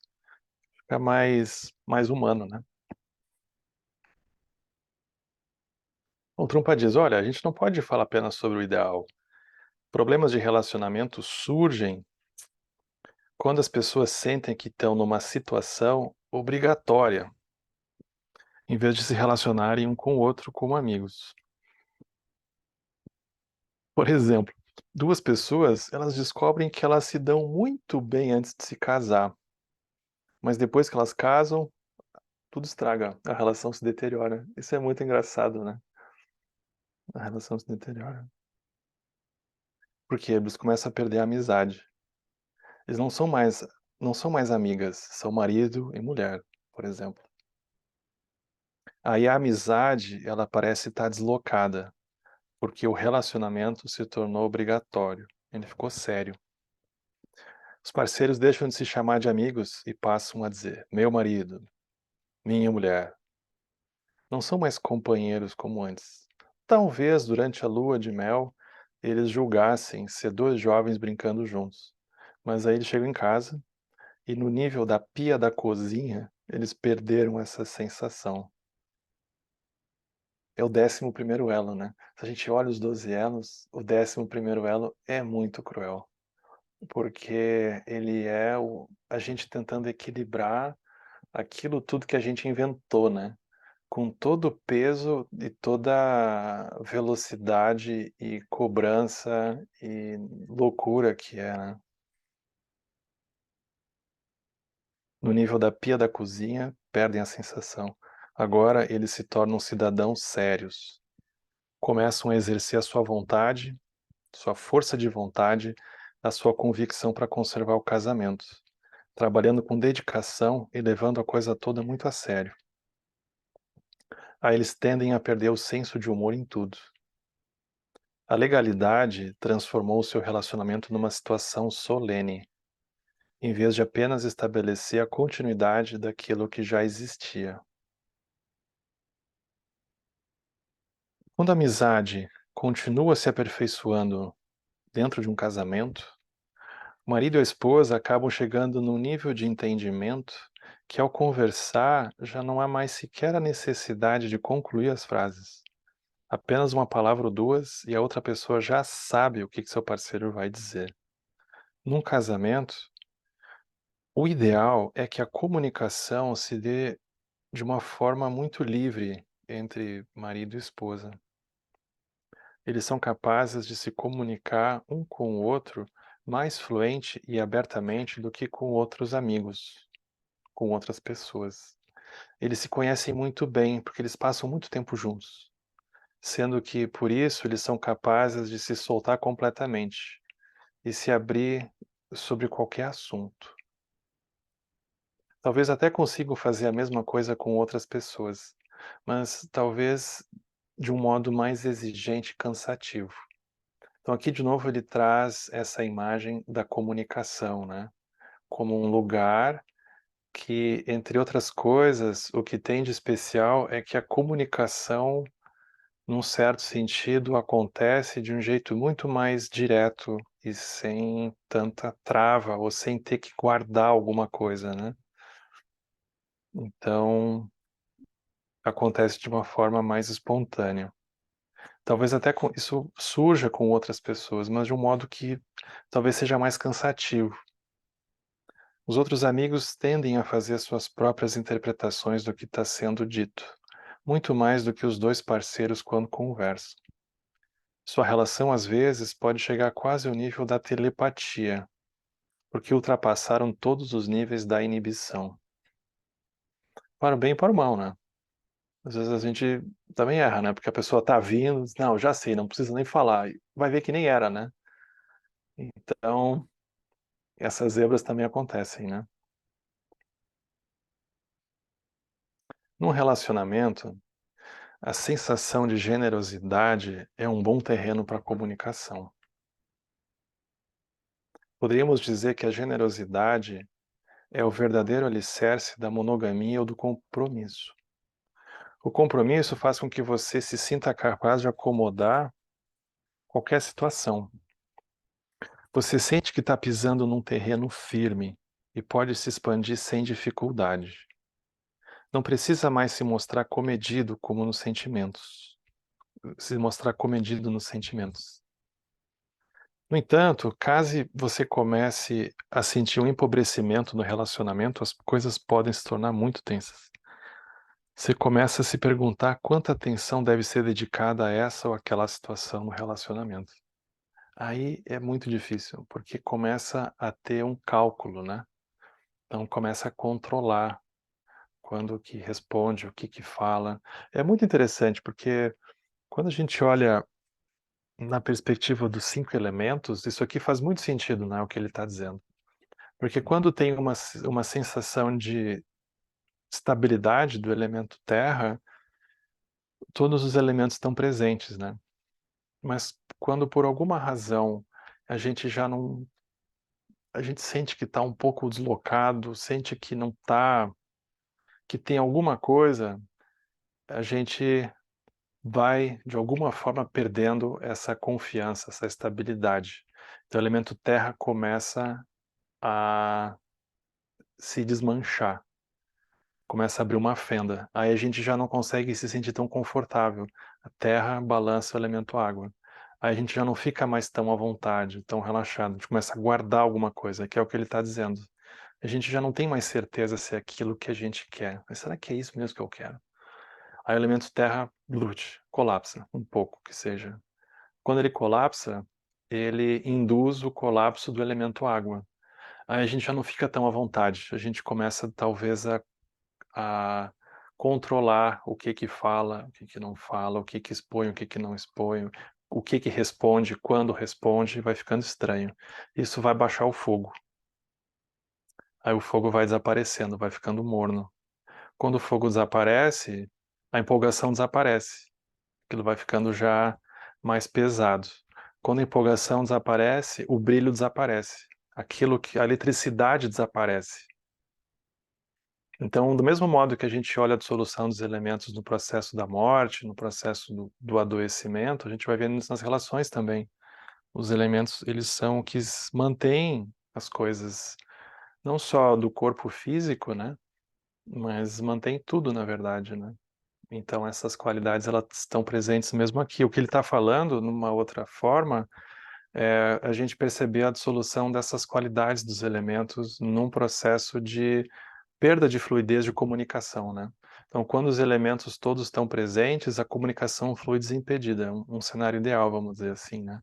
fica mais humano, né? O Trumpa diz: olha, a gente não pode falar apenas sobre o ideal. Problemas de relacionamento surgem quando as pessoas sentem que estão numa situação obrigatória, em vez de se relacionarem um com o outro como amigos. Por exemplo, duas pessoas, elas descobrem que elas se dão muito bem antes de se casar, mas depois que elas casam, tudo estraga, a relação se deteriora. Isso é muito engraçado, né? A relação se deteriora. Porque eles começam a perder a amizade. Eles não são mais amigas, são marido e mulher, por exemplo. Aí a amizade, ela parece estar deslocada, porque o relacionamento se tornou obrigatório, ele ficou sério. Os parceiros deixam de se chamar de amigos e passam a dizer meu marido, minha mulher. Não são mais companheiros como antes. Talvez durante a lua de mel eles julgassem ser dois jovens brincando juntos. Mas aí eles chegam em casa e no nível da pia da cozinha, eles perderam essa sensação. É o 11º elo, né? Se a gente olha os 12 elos, o 11º elo é muito cruel, porque ele é a gente tentando equilibrar aquilo tudo que a gente inventou, né? Com todo o peso e toda a velocidade e cobrança e loucura que é, né? No nível da pia da cozinha, perdem a sensação. Agora eles se tornam cidadãos sérios. Começam a exercer a sua vontade, sua força de vontade, a sua convicção para conservar o casamento, trabalhando com dedicação e levando a coisa toda muito a sério. Aí eles tendem a perder o senso de humor em tudo. A legalidade transformou seu relacionamento numa situação solene, em vez de apenas estabelecer a continuidade daquilo que já existia. Quando a amizade continua se aperfeiçoando dentro de um casamento, o marido e a esposa acabam chegando num nível de entendimento que, ao conversar, já não há mais sequer a necessidade de concluir as frases. Apenas uma palavra ou duas e a outra pessoa já sabe o que seu parceiro vai dizer. Num casamento, o ideal é que a comunicação se dê de uma forma muito livre entre marido e esposa. Eles são capazes de se comunicar um com o outro mais fluente e abertamente do que com outros amigos, com outras pessoas. Eles se conhecem muito bem porque eles passam muito tempo juntos, sendo que por isso eles são capazes de se soltar completamente e se abrir sobre qualquer assunto. Talvez até consigam fazer a mesma coisa com outras pessoas, mas talvez de um modo mais exigente e cansativo. Então aqui de novo ele traz essa imagem da comunicação, né? Como um lugar que, entre outras coisas, o que tem de especial é que a comunicação, num certo sentido, acontece de um jeito muito mais direto e sem tanta trava ou sem ter que guardar alguma coisa, né? Então, acontece de uma forma mais espontânea. Talvez até isso surja com outras pessoas, mas de um modo que talvez seja mais cansativo. Os outros amigos tendem a fazer suas próprias interpretações do que está sendo dito, muito mais do que os dois parceiros quando conversam. Sua relação, às vezes, pode chegar quase ao nível da telepatia, porque ultrapassaram todos os níveis da inibição. Para o bem e para o mal, né? Às vezes a gente também erra, né? Porque a pessoa está vindo, diz, não, já sei, não precisa nem falar. E vai ver que nem era, né? Então, essas zebras também acontecem, né? Num relacionamento, a sensação de generosidade é um bom terreno para a comunicação. Poderíamos dizer que a generosidade é o verdadeiro alicerce da monogamia ou do compromisso. O compromisso faz com que você se sinta capaz de acomodar qualquer situação. Você sente que está pisando num terreno firme e pode se expandir sem dificuldade. Não precisa mais se mostrar comedido como nos sentimentos. Se mostrar comedido nos sentimentos. No entanto, caso você comece a sentir um empobrecimento no relacionamento, as coisas podem se tornar muito tensas. Você começa a se perguntar quanta atenção deve ser dedicada a essa ou aquela situação no relacionamento. Aí é muito difícil, porque começa a ter um cálculo, né? Então começa a controlar quando que responde, o que que fala. É muito interessante, porque quando a gente olha na perspectiva dos 5 elementos, isso aqui faz muito sentido, né, o que ele está dizendo. Porque quando tem uma sensação de estabilidade do elemento terra, todos os elementos estão presentes, né? Mas quando por alguma razão a gente já não, a gente sente que está um pouco deslocado, sente que não está, que tem alguma coisa, a gente vai de alguma forma perdendo essa confiança, essa estabilidade. Então o elemento terra começa a se desmanchar, começa a abrir uma fenda. Aí a gente já não consegue se sentir tão confortável. A terra balança o elemento água. Aí a gente já não fica mais tão à vontade, tão relaxado. A gente começa a guardar alguma coisa, que é o que ele está dizendo. A gente já não tem mais certeza se é aquilo que a gente quer. Mas será que é isso mesmo que eu quero? Aí o elemento terra, colapsa, um pouco que seja. Quando ele colapsa, ele induz o colapso do elemento água. Aí a gente já não fica tão à vontade. A gente começa talvez a controlar o que que fala, o que que não fala, o que que expõe, o que que não expõe, o que que responde, quando responde, vai ficando estranho. Isso vai baixar o fogo. Aí o fogo vai desaparecendo, vai ficando morno. Quando o fogo desaparece, a empolgação desaparece. Aquilo vai ficando já mais pesado. Quando a empolgação desaparece, o brilho desaparece. Aquilo que a eletricidade desaparece. Então, do mesmo modo que a gente olha a dissolução dos elementos no processo da morte, no processo do adoecimento, a gente vai vendo isso nas relações também. Os elementos, eles são o que mantêm as coisas, não só do corpo físico, né? Mas mantém tudo, na verdade, né? Então, essas qualidades, elas estão presentes mesmo aqui. O que ele está falando, numa outra forma, é a gente perceber a dissolução dessas qualidades dos elementos num processo de perda de fluidez de comunicação, né? Então, quando os elementos todos estão presentes, a comunicação flui desimpedida, é um cenário ideal, vamos dizer assim, né?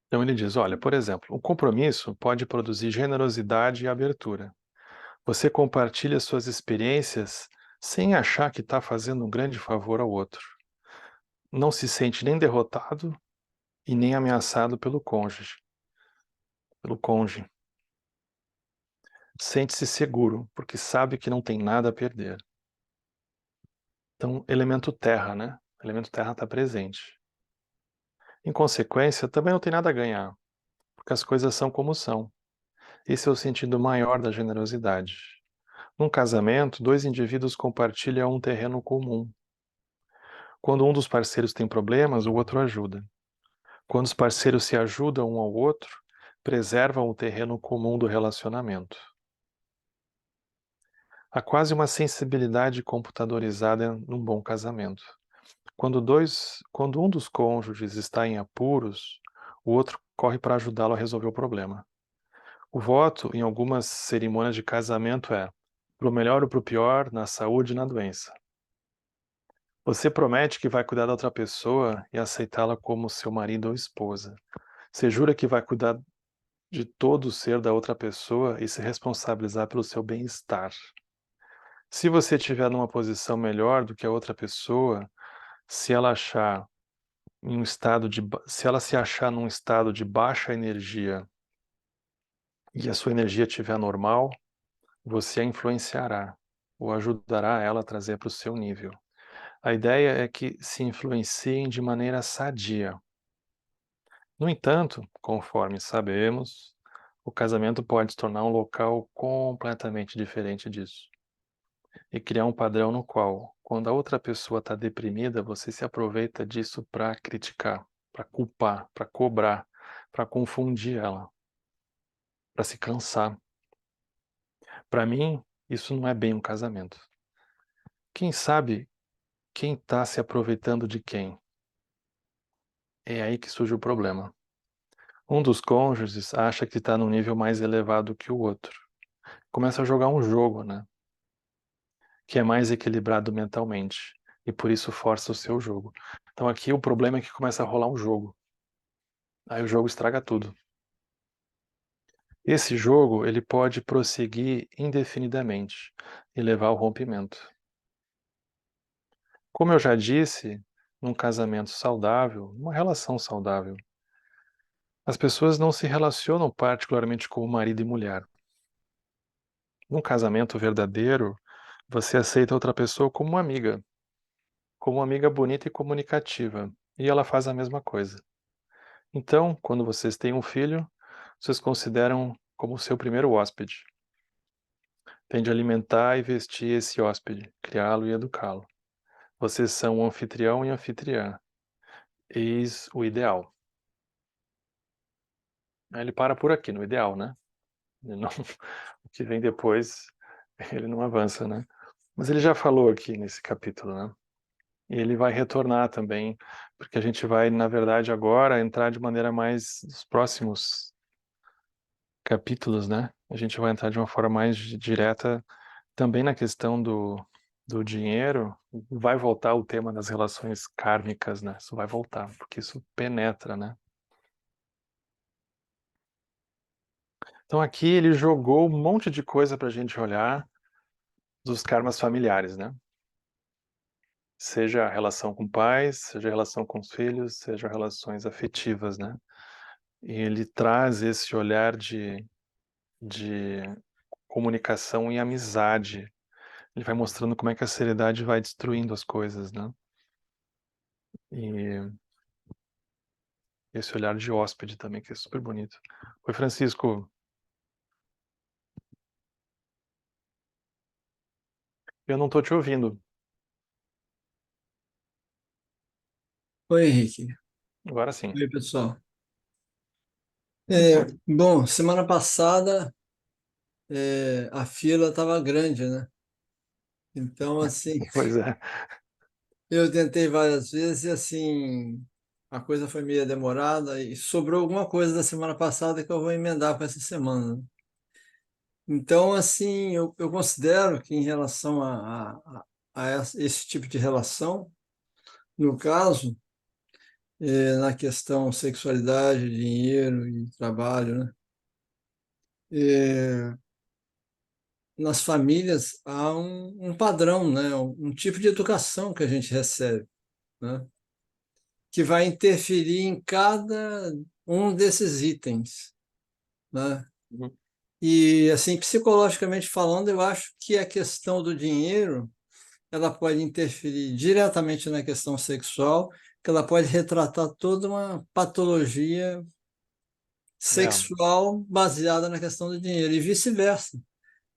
Então ele diz, olha, por exemplo, o compromisso pode produzir generosidade e abertura. Você compartilha suas experiências sem achar que está fazendo um grande favor ao outro. Não se sente nem derrotado e nem ameaçado pelo cônjuge. Sente-se seguro, porque sabe que não tem nada a perder. Então, elemento terra, né? Elemento terra está presente. Em consequência, também não tem nada a ganhar, porque as coisas são como são. Esse é o sentido maior da generosidade. Num casamento, dois indivíduos compartilham um terreno comum. Quando um dos parceiros tem problemas, o outro ajuda. Quando os parceiros se ajudam um ao outro, preservam o terreno comum do relacionamento. Há quase uma sensibilidade computadorizada num bom casamento. Quando um dos cônjuges está em apuros, o outro corre para ajudá-lo a resolver o problema. O voto em algumas cerimônias de casamento é pro melhor ou pro pior, na saúde e na doença. Você promete que vai cuidar da outra pessoa e aceitá-la como seu marido ou esposa. Você jura que vai cuidar de todo o ser da outra pessoa e se responsabilizar pelo seu bem-estar. Se você estiver numa posição melhor do que a outra pessoa, se ela achar em um estado de, se ela se achar num estado de baixa energia e a sua energia estiver normal, você a influenciará ou ajudará ela a trazer para o seu nível. A ideia é que se influenciem de maneira sadia. No entanto, conforme sabemos, o casamento pode se tornar um local completamente diferente disso e criar um padrão no qual, quando a outra pessoa está deprimida, você se aproveita disso para criticar, para culpar, para cobrar, para confundir ela, para se cansar. Para mim, isso não é bem um casamento. Quem sabe quem está se aproveitando de quem? É aí que surge o problema. Um dos cônjuges acha que está num nível mais elevado que o outro. começa a jogar um jogo, né? Que é mais equilibrado mentalmente. E por isso força o seu jogo. Então aqui o problema é que começa a rolar um jogo. Aí o jogo estraga tudo. Esse jogo ele pode prosseguir indefinidamente e levar ao rompimento. Como eu já disse, num casamento saudável, numa relação saudável, as pessoas não se relacionam particularmente como marido e mulher. Num casamento verdadeiro, você aceita outra pessoa como uma amiga bonita e comunicativa, e ela faz a mesma coisa. Então, quando vocês têm um filho, vocês consideram como seu primeiro hóspede. Tem de alimentar e vestir esse hóspede, criá-lo e educá-lo. Vocês são um anfitrião e anfitriã. Eis o ideal. Aí ele para por aqui, no ideal, né? Ele não, o que vem depois, ele não avança, né? Mas ele já falou aqui nesse capítulo, né? E ele vai retornar também, porque a gente vai, na verdade, agora entrar de maneira mais nos próximos capítulos, né? A gente vai entrar de uma forma mais direta também na questão do dinheiro. Vai voltar o tema das relações kármicas, né? Isso vai voltar, porque isso penetra, né? Então aqui ele jogou um monte de coisa para a gente olhar dos karmas familiares, né? Seja a relação com pais, seja a relação com os filhos, seja relações afetivas, né? E ele traz esse olhar de comunicação e amizade. Ele vai mostrando como é que a seriedade vai destruindo as coisas, né? E esse olhar de hóspede também, que é super bonito. Oi, Francisco, eu não estou te ouvindo. Oi, Henrique. Agora sim. Oi, pessoal. Bom, semana passada a fila estava grande, né? Então, assim, Pois é. eu tentei várias vezes e, assim, a coisa foi meio demorada e sobrou alguma coisa da semana passada que eu vou emendar com essa semana. Então, assim, eu considero que em relação a esse tipo de relação, no caso, na questão sexualidade, dinheiro e trabalho, né? É, nas famílias há um padrão, né? Um tipo de educação que a gente recebe, né? Que vai interferir em cada um desses itens, né? Uhum. E assim, psicologicamente falando, eu acho que a questão do dinheiro, ela pode interferir diretamente na questão sexual, que ela pode retratar toda uma patologia É. sexual baseada na questão do dinheiro e vice-versa.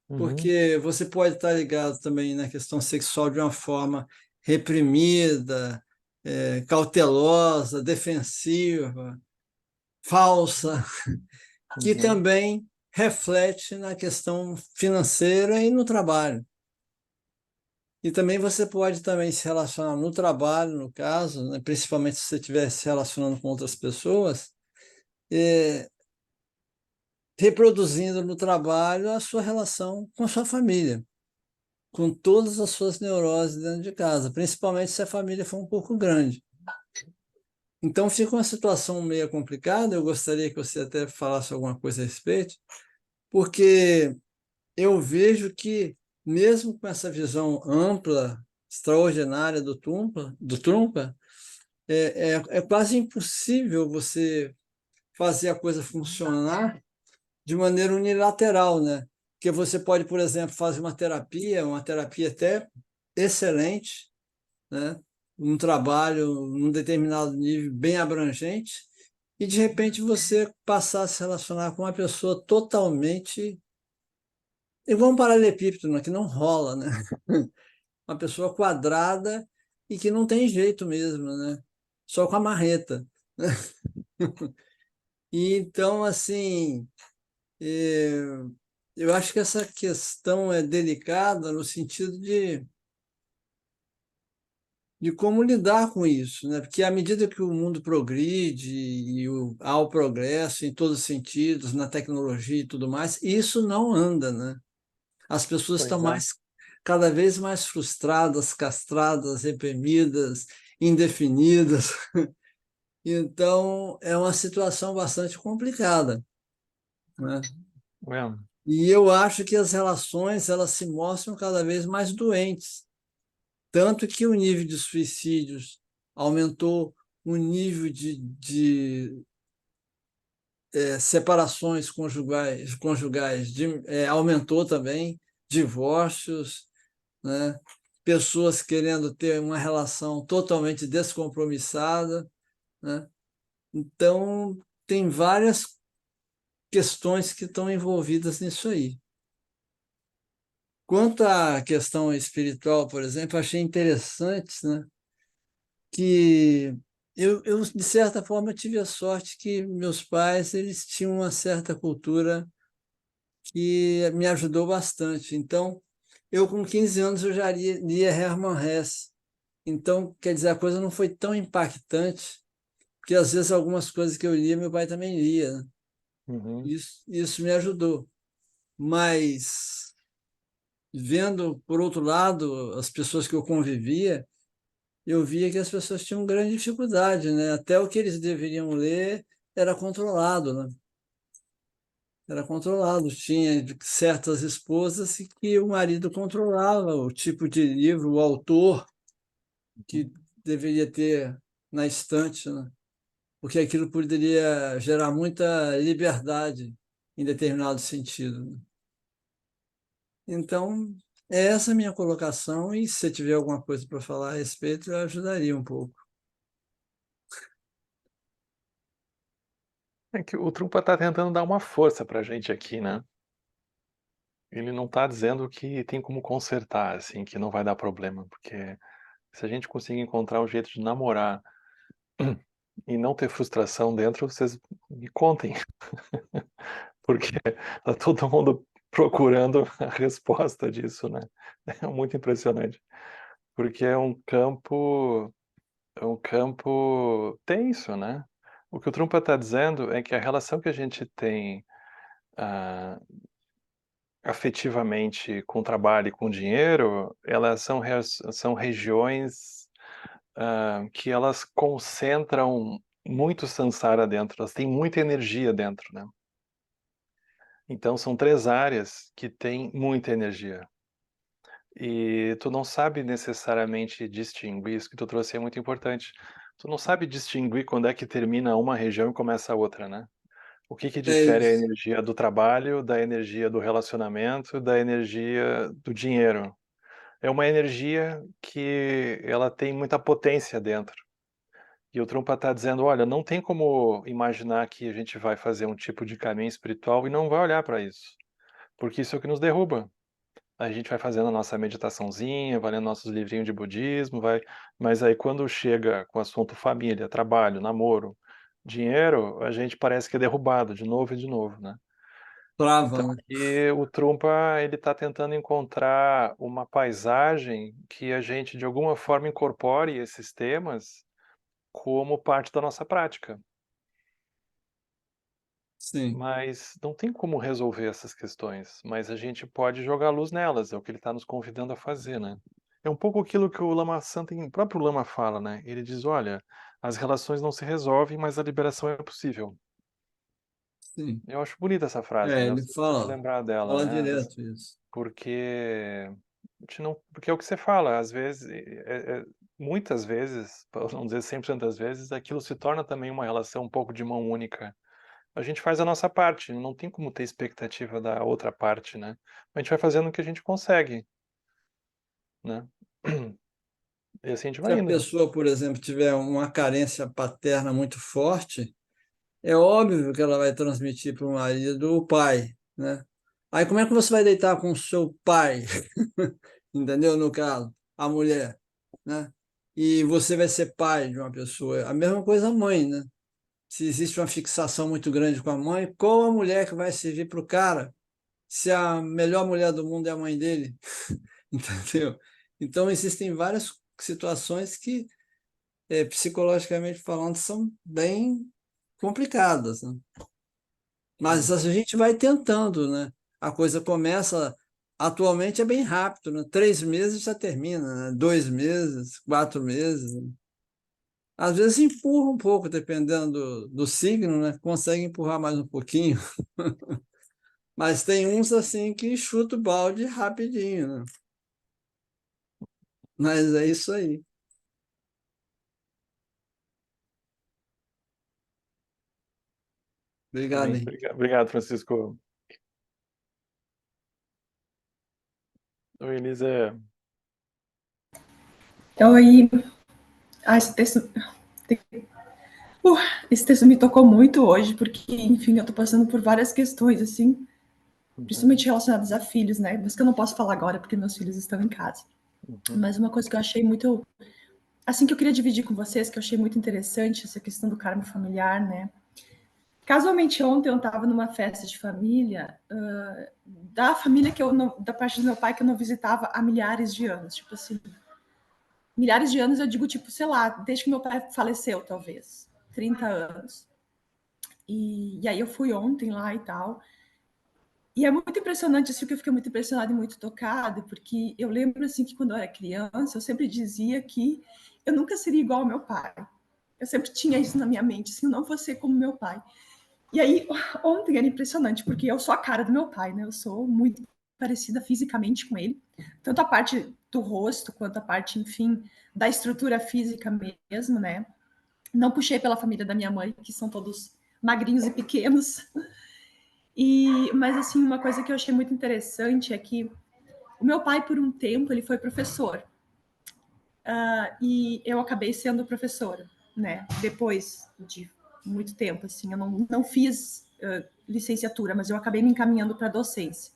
Uhum. Porque você pode estar ligado também na questão sexual de uma forma reprimida, cautelosa, defensiva, falsa, que Uhum. também reflete na questão financeira e no trabalho. E também você pode também se relacionar no trabalho, no caso, né, principalmente se você estiver se relacionando com outras pessoas, eh, reproduzindo no trabalho a sua relação com a sua família, com todas as suas neuroses dentro de casa, principalmente se a família for um pouco grande. Então fica uma situação meio complicada, eu gostaria que você até falasse alguma coisa a respeito, porque eu vejo que, mesmo com essa visão ampla, extraordinária do Trumpa, é quase impossível você fazer a coisa funcionar de maneira unilateral, né? Porque você pode, por exemplo, fazer uma terapia até excelente, né? Um trabalho num determinado nível bem abrangente, e de repente você passar a se relacionar com uma pessoa totalmente igual um paralelepípedo, né? Que não rola, né? Uma pessoa quadrada e que não tem jeito mesmo, né? Só com a marreta. E então, assim, eu acho que essa questão é delicada no sentido de como lidar com isso, né? Porque à medida que o mundo progride e há o progresso em todos os sentidos, na tecnologia e tudo mais, isso não anda, né? As pessoas estão Pois é. cada vez mais frustradas, castradas, reprimidas, indefinidas. Então, é uma situação bastante complicada, né? É. E eu acho que as relações elas se mostram cada vez mais doentes, tanto que o nível de suicídios aumentou, o nível de separações conjugais aumentou também, divórcios, né? Pessoas querendo ter uma relação totalmente descompromissada, né? Então, tem várias questões que estão envolvidas nisso aí. Quanto à questão espiritual, por exemplo, achei interessante, né, que de certa forma, tive a sorte que meus pais eles tinham uma certa cultura que me ajudou bastante. Então, eu com 15 anos eu já lia Hermann Hesse. Então, quer dizer, a coisa não foi tão impactante, porque às vezes algumas coisas que eu lia, meu pai também lia, né? Uhum. Isso me ajudou. Mas, vendo, por outro lado, as pessoas que eu convivia, eu via que as pessoas tinham grande dificuldade, né? Até o que eles deveriam ler era controlado, né? Era controlado. Tinha certas esposas que o marido controlava o tipo de livro, o autor que deveria ter na estante, né? Porque aquilo poderia gerar muita liberdade em determinado sentido, né? Então, é essa a minha colocação, e se você tiver alguma coisa para falar a respeito, eu ajudaria um pouco. É que o Trump está tentando dar uma força para a gente aqui, né? Ele não está dizendo que tem como consertar, assim, que não vai dar problema, porque se a gente conseguir encontrar um jeito de namorar e não ter frustração dentro, vocês me contem, porque tá todo mundo procurando a resposta disso, né? É muito impressionante, porque é um campo tenso, né? O que o Trump está dizendo é que a relação que a gente tem ah, afetivamente com o trabalho e com o dinheiro, elas são regiões que elas concentram muito samsara dentro, elas têm muita energia dentro, né? Então são 3 áreas que têm muita energia. E tu não sabe necessariamente distinguir, isso que tu trouxe é muito importante. Tu não sabe distinguir quando é que termina uma região e começa a outra, né? O que que É difere a isso. energia do trabalho, da energia do relacionamento, da energia do dinheiro? É uma energia que ela tem muita potência dentro. E o Trump está dizendo: olha, não tem como imaginar que a gente vai fazer um tipo de caminho espiritual e não vai olhar para isso, porque isso é o que nos derruba. A gente vai fazendo a nossa meditaçãozinha, vai lendo nossos livrinhos de budismo, vai, mas aí quando chega com o assunto família, trabalho, namoro, dinheiro, a gente parece que é derrubado de novo e de novo, né? Trava, Então né? aqui o Trumpa ele está tentando encontrar uma paisagem que a gente de alguma forma incorpore esses temas como parte da nossa prática. Sim, Mas não tem como resolver essas questões, mas a gente pode jogar luz nelas, é o que ele está nos convidando a fazer, né? É um pouco aquilo que o Lama Santen, o próprio Lama fala, né? Ele diz, olha, as relações não se resolvem, mas a liberação é possível. sim. Eu acho bonita essa frase, né? Ele Você precisa te fala, lembrar dela, fala né? direto isso. Porque a gente não, porque é o que você fala, às vezes, muitas vezes, para não dizer 100% das vezes, aquilo se torna também uma relação um pouco de mão única. A gente faz a nossa parte, não tem como ter expectativa da outra parte, né? A gente vai fazendo o que a gente consegue, né? E assim a gente Se vai a indo. pessoa, por exemplo, tiver uma carência paterna muito forte, é óbvio que ela vai transmitir para o marido o pai, né? Aí como é que você vai deitar com o seu pai? Entendeu? No caso, a mulher, né? E você vai ser pai de uma pessoa. A mesma coisa a mãe, né? Se existe uma fixação muito grande com a mãe, qual a mulher que vai servir para o cara se a melhor mulher do mundo é a mãe dele? Entendeu? Então, existem várias situações que, psicologicamente falando, são bem complicadas, né? Mas Hum. a gente vai tentando, né? A coisa começa atualmente é bem rápido, né? 3 meses já termina, né? 2 meses, 4 meses. Às vezes empurra um pouco, dependendo do signo, né? Consegue empurrar mais um pouquinho. Mas tem uns assim que chuta o balde rapidinho, né? Mas é isso aí. Obrigado, Bem, Henrique. obrigado, Francisco. Oi, Elisa. Oi, ah, uh, esse texto me tocou muito hoje, porque, enfim, eu tô passando por várias questões, assim, Uhum, principalmente relacionadas a filhos, né? Mas que eu não posso falar agora, porque meus filhos estão em casa. uhum, Mas uma coisa que eu achei muito, assim, que eu queria dividir com vocês, que eu achei muito interessante, essa questão do karma familiar, né? Casualmente, ontem eu estava numa festa de família, da família que eu não, da parte do meu pai que eu não visitava há milhares de anos. Tipo assim, milhares de anos eu digo, tipo, sei lá, desde que meu pai faleceu, talvez. 30 anos. E aí eu fui ontem lá e tal. E é muito impressionante, assim, que eu fiquei muito impressionada e muito tocada, porque eu lembro, assim, que quando eu era criança, eu sempre dizia que eu nunca seria igual ao meu pai. Eu sempre tinha isso na minha mente, assim, eu não vou ser como meu pai. E aí, ontem era impressionante, porque eu sou a cara do meu pai, né? Eu sou muito parecida fisicamente com ele. Tanto a parte do rosto, quanto a parte, enfim, da estrutura física mesmo, né? Não puxei pela família da minha mãe, que são todos magrinhos e pequenos. Mas, assim, uma coisa que eu achei muito interessante é que o meu pai, por um tempo, ele foi professor. E eu acabei sendo professora, né? Depois de muito tempo, assim, eu não fiz licenciatura, mas eu acabei me encaminhando para docência.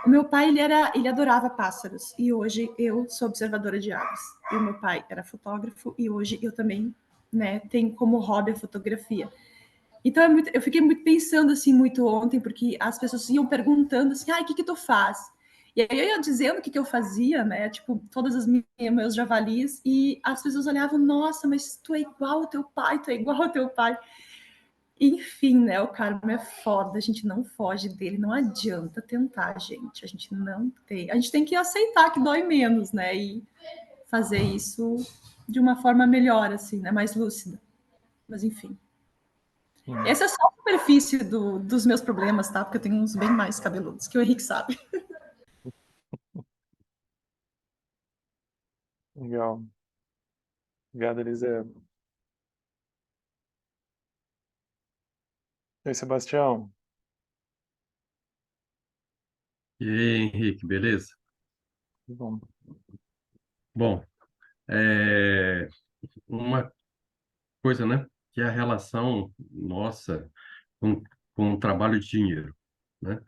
O meu pai, ele adorava pássaros, e hoje eu sou observadora de aves. E o meu pai era fotógrafo, e hoje eu também, né, tenho como hobby a fotografia. Então, eu fiquei muito pensando, assim, muito ontem, porque as pessoas iam perguntando, assim, o que tu faz? E aí eu ia dizendo o que eu fazia, né, tipo, todas as meus javalis, e as pessoas olhavam, nossa, mas tu é igual ao teu pai, tu é igual ao teu pai. Enfim, né, o karma é foda, a gente não foge dele, não adianta tentar, gente, a gente não tem, a gente tem que aceitar que dói menos, né, e fazer isso de uma forma melhor, assim, né, mais lúcida. Mas enfim. uhum. Essa é só a superfície dos meus problemas, tá? Porque eu tenho uns bem mais cabeludos, que o Henrique sabe. Legal. Obrigado, Elisa. Oi, Sebastião. E aí, Henrique, beleza? Tudo bom? Bom, é, uma coisa, né, que é a relação nossa com, com o trabalho de dinheiro, né,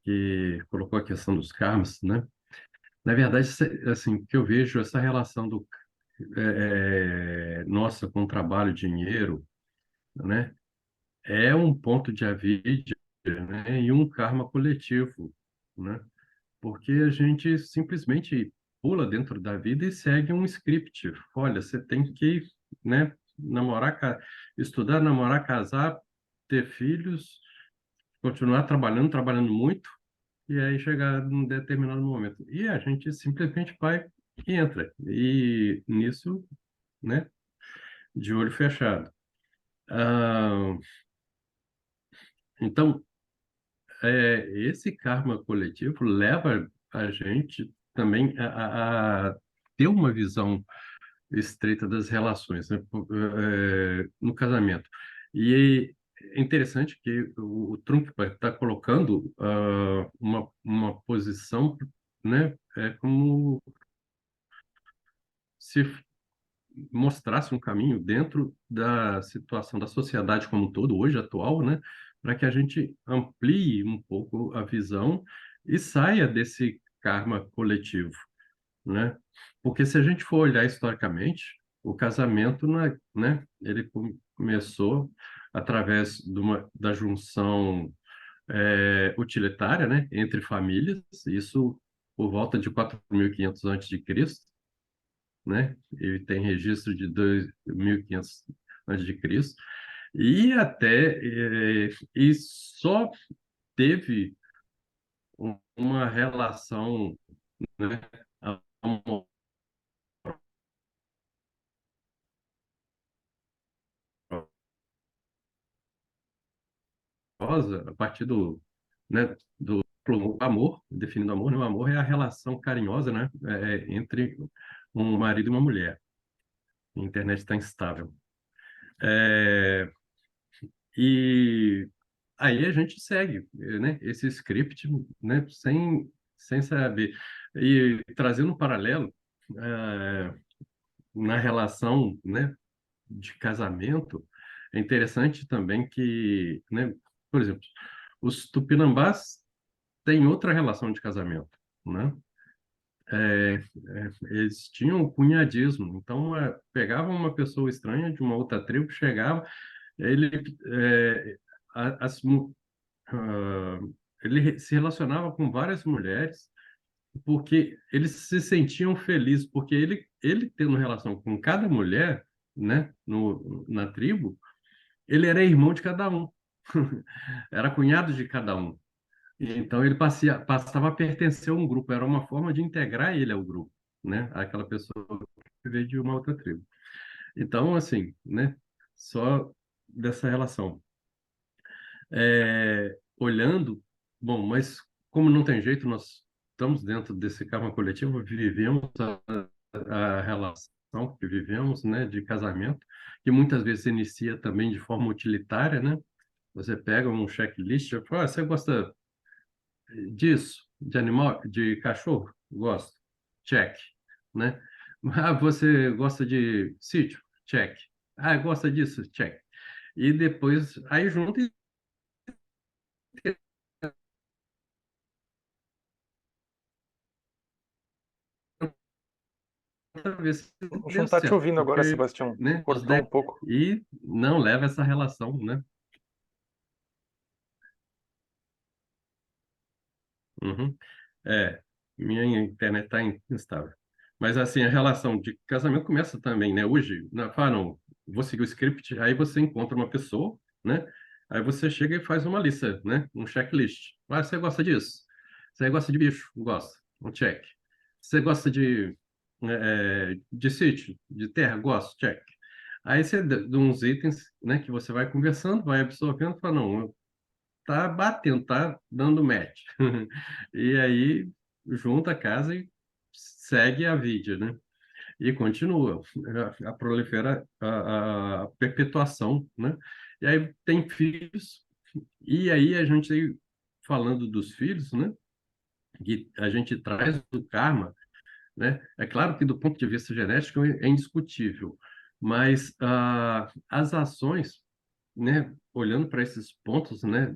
que colocou a questão dos karmas, né? Na verdade, assim, o que eu vejo essa relação nossa com o trabalho de dinheiro, né, é um ponto de avidia, né, e um karma coletivo, né? Porque a gente simplesmente pula dentro da vida e segue um script. Olha, você tem que, né, namorar, estudar, namorar, casar, ter filhos, continuar trabalhando, trabalhando muito, e aí chegar num determinado momento. E a gente simplesmente vai e entra. E nisso, né, de olho fechado. Ah, então, esse karma coletivo leva a gente também a ter uma visão estreita das relações, né? No casamento. E é interessante que o Trump está colocando uma posição, né? Como se mostrasse um caminho dentro da situação da sociedade como um todo, hoje atual, né? Para que a gente amplie um pouco a visão e saia desse karma coletivo, né? Porque se a gente for olhar historicamente, o casamento, né, ele começou através da junção utilitária, né, entre famílias, isso por volta de 4.500 antes de Cristo, né? Ele tem registro de 2.500 antes de Cristo e só teve uma relação, né, amorosa a partir né, do amor, definindo amor, né? O amor é a relação carinhosa, né, entre um marido e uma mulher. A internet está instável. É, e aí a gente segue, né, esse script, né, sem saber. E trazendo um paralelo, é, na relação, né, de casamento, é interessante também que, né, por exemplo, os tupinambás têm outra relação de casamento, né? Eles tinham o cunhadismo, então pegavam uma pessoa estranha de uma outra tribo, chegava, ele, é, a- as, mu- ah, ele se relacionava com várias mulheres porque eles se sentiam felizes, porque ele tendo relação com cada mulher, né, na tribo, ele era irmão de cada um, era cunhado de cada um. Então ele passava a pertencer a um grupo, era uma forma de integrar ele ao grupo, né, aquela pessoa que veio de uma outra tribo. Então, assim, né, só dessa relação. Olhando, bom, mas como não tem jeito, nós estamos dentro desse karma coletivo, vivemos a relação que vivemos, né, de casamento, que muitas vezes se inicia também de forma utilitária, né? Você pega um checklist e fala, você gosta disso, de animal, de cachorro? Gosto. Check, né? Ah, você gosta de sítio? Check. Ah, gosta disso? Check. E depois, aí junto e tenta ver se A gente deu não tá te certo, ouvindo agora, porque, Sebastião. né, Cortou um pouco. e não leva essa relação, né? Uhum. É, minha internet está instável. Mas assim, a relação de casamento começa também, né? Hoje, fala, não, vou seguir o script, aí você encontra uma pessoa, né? Aí você chega e faz uma lista, né? Um checklist. Ah, você gosta disso? Você gosta de bicho? Gosta. Um check. Você gosta de sítio, de terra? Gosto. Check. Aí você dá uns itens, né? Que você vai conversando, vai absorvendo, fala, não, tá batendo, tá dando match. E aí junta a casa e segue a vida, né? E continua a prolifera a perpetuação, né? E aí tem filhos, e aí a gente falando dos filhos, né? Que a gente traz do karma, né? É claro que do ponto de vista genético é indiscutível, mas as ações, né? Olhando para esses pontos, né?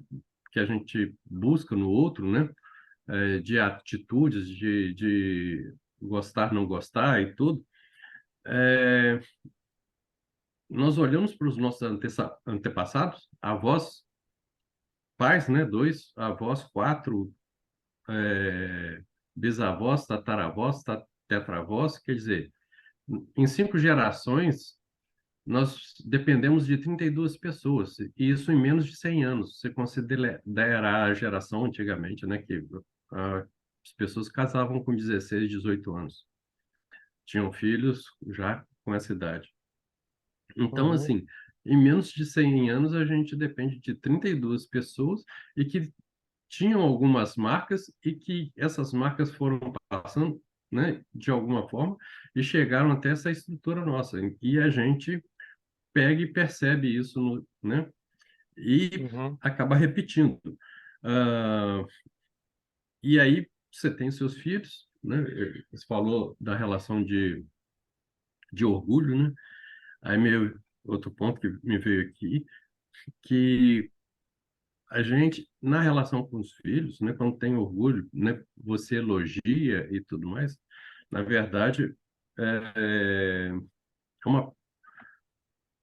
Que a gente busca no outro, né? De atitudes, de gostar, não gostar e tudo, é, nós olhamos para os nossos antepassados, avós, pais, né? Dois, avós, quatro, bisavós, tataravós, tetravós, quer dizer, em 5 gerações, nós dependemos de 32 pessoas, e isso em menos de 100 anos. Você considera a geração antigamente, né, que as pessoas casavam com 16, 18 anos. Tinham filhos já com essa idade. Então, Uhum. assim, em menos de 100 anos, a gente depende de 32 pessoas e que tinham algumas marcas e que essas marcas foram passando, né, de alguma forma e chegaram até essa estrutura nossa. E a gente pega e percebe isso, né? E Uhum. acaba repetindo. Ah, e aí você tem seus filhos, né? Você falou da relação de orgulho, né? Aí meu outro ponto que me veio aqui, que a gente, na relação com os filhos, né, quando tem orgulho, né, você elogia e tudo mais, na verdade, é, é uma,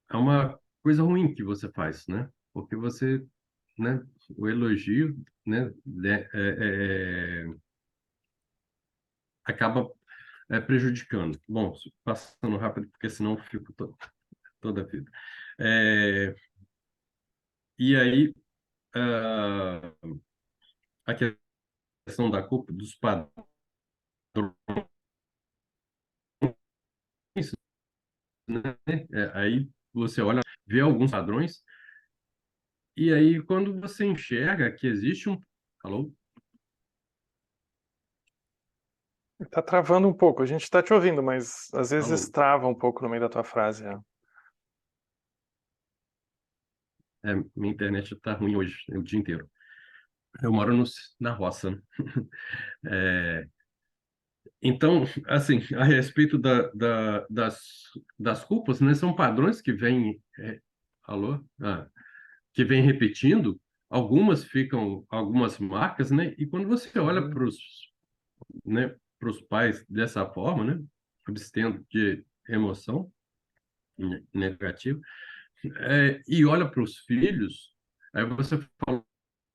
é uma coisa ruim que você faz, né? Porque você, né, o elogio, né, acaba prejudicando. Bom, passando rápido, porque senão eu fico toda a vida. É, e aí, a questão da culpa dos padrões, né? Aí você olha, vê alguns padrões, e aí quando você enxerga que existe um... Alô? Tá travando um pouco. A gente está te ouvindo, mas às vezes Alô? trava um pouco no meio da tua frase. Minha internet está ruim hoje, o dia inteiro. Eu moro na roça, né? É, então, assim, a respeito das culpas, né, são padrões que vêm, alô? Que vêm repetindo, algumas ficam, algumas marcas, né? E quando você olha para os, né, pros pais dessa forma, né, abstendo de emoção negativa, e olha para os filhos, aí você falou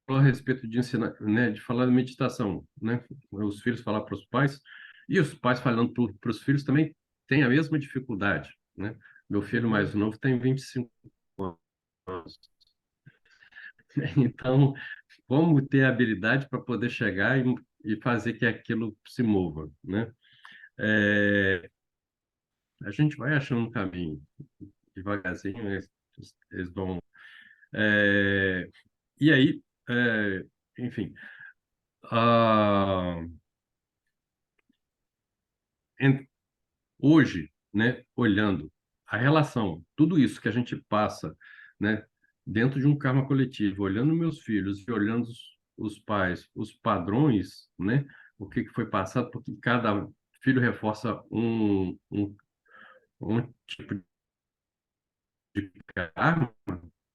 a respeito de ensinar, né, de falar de meditação, né? Os filhos falar para os pais e os pais falando para os filhos também tem a mesma dificuldade, né? Meu filho mais novo tem 25 anos. Então, como ter habilidade para poder chegar e fazer que aquilo se mova, né? É, a gente vai achando um caminho, devagarzinho, eles vão. é, e aí, enfim, ah, hoje, né, olhando a relação, tudo isso que a gente passa, né, dentro de um karma coletivo, olhando meus filhos e olhando os pais, os padrões, né, o que foi passado, porque cada filho reforça um tipo de karma,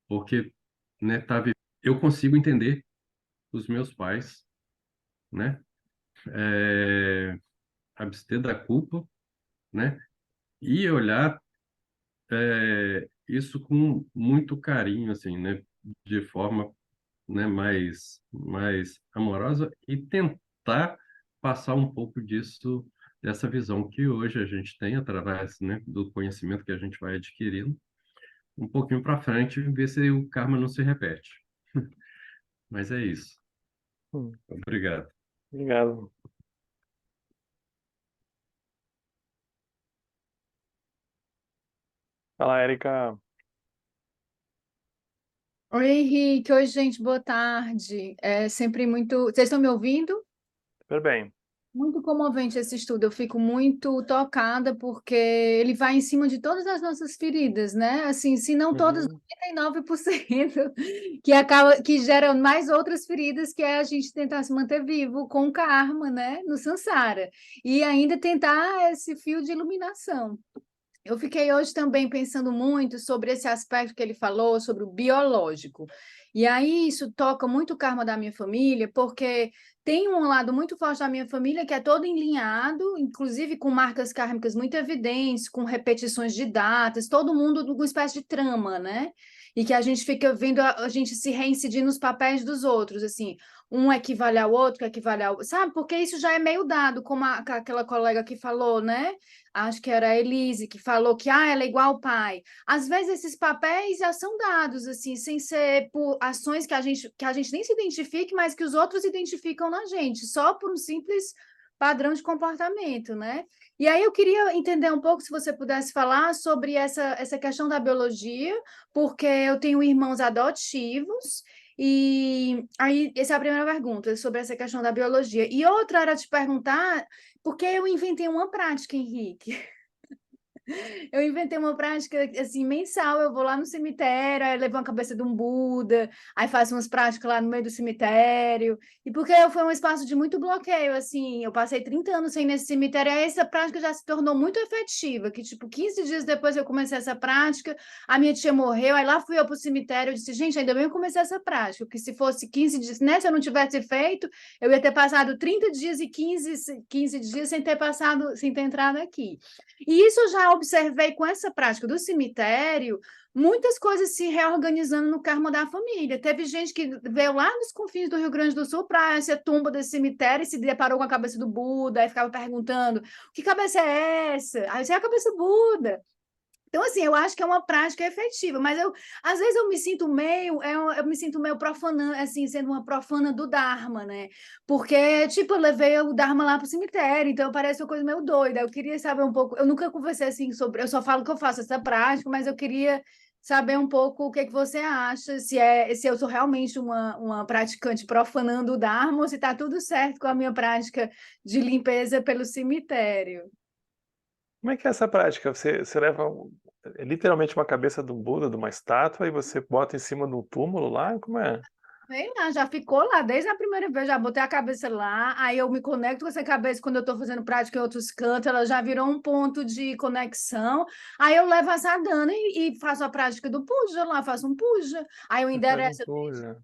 porque, né, eu consigo entender os meus pais, né, abster da culpa, né, e olhar isso com muito carinho, assim, né? De forma, né, mais amorosa e tentar passar um pouco disso, dessa visão que hoje a gente tem através, né, do conhecimento que a gente vai adquirindo, um pouquinho para frente e ver se o karma não se repete. Mas é isso. Hum, Obrigado. Obrigado. Fala, Érica. Oi, Henrique. Oi, gente. Boa tarde. É sempre muito. Vocês estão me ouvindo? Super bem. Muito comovente esse estudo. Eu fico muito tocada porque ele vai em cima de todas as nossas feridas, né? Assim, se não todas, Uhum. 99%, que geram mais outras feridas, que é a gente tentar se manter vivo com o karma, né? No samsara. E ainda tentar esse fio de iluminação. Eu fiquei hoje também pensando muito sobre esse aspecto que ele falou, sobre o biológico. E aí isso toca muito o karma da minha família, porque tem um lado muito forte da minha família que é todo enlinhado, inclusive com marcas kármicas muito evidentes, com repetições de datas, todo mundo com uma espécie de trama, né? E que a gente fica vendo a gente se reincidir nos papéis dos outros, assim, um equivale ao outro, que equivale ao... Sabe? Porque isso já é meio dado, como aquela colega que falou, né? Acho que era a Elise que falou que ela é igual ao pai. Às vezes esses papéis já são dados, assim, sem ser por ações que a gente nem se identifique, mas que os outros identificam na gente, só por um simples padrão de comportamento, né? E aí eu queria entender um pouco, se você pudesse falar sobre essa questão da biologia, porque eu tenho irmãos adotivos, e aí essa é a primeira pergunta, sobre essa questão da biologia. E outra era te perguntar porque eu inventei uma prática, Henrique. Eu inventei uma prática assim mensal. Eu vou lá no cemitério, aí levo a cabeça de um Buda, aí faço umas práticas lá no meio do cemitério. E porque foi um espaço de muito bloqueio, assim, eu passei 30 anos sem ir nesse cemitério, aí essa prática já se tornou muito efetiva, que tipo 15 dias depois eu comecei essa prática, a minha tia morreu, aí lá fui eu pro cemitério, eu disse, gente, ainda bem que eu comecei essa prática, porque se fosse 15 dias, né, se eu não tivesse feito, eu ia ter passado 30 dias e 15 dias sem ter passado, sem ter entrado aqui. E isso eu já observei com essa prática do cemitério, muitas coisas se reorganizando no karma da família. Teve gente que veio lá nos confins do Rio Grande do Sul para essa tumba desse cemitério e se deparou com a cabeça do Buda, aí ficava perguntando, que cabeça é essa? Aí, essa é a cabeça do Buda. Então, assim, eu acho que é uma prática efetiva, mas às vezes eu me sinto meio profanando, assim, sendo uma profana do Dharma, né? Porque, tipo, eu levei o Dharma lá pro cemitério, então parece uma coisa meio doida. Eu queria saber um pouco, eu nunca conversei assim sobre, eu só falo que eu faço essa prática, mas eu queria saber um pouco o que você acha, se eu sou realmente uma praticante profanando o Dharma ou se está tudo certo com a minha prática de limpeza pelo cemitério. Como é que é essa prática? Você leva literalmente uma cabeça do Buda, de uma estátua, e você bota em cima de um túmulo lá? Como é? Sei lá, já ficou lá desde a primeira vez, já botei a cabeça lá, aí eu me conecto com essa cabeça quando eu estou fazendo prática em outros cantos, ela já virou um ponto de conexão, aí eu levo a sadhana e faço a prática do puja lá, faço um puja, aí eu Você faz um endereço, puja.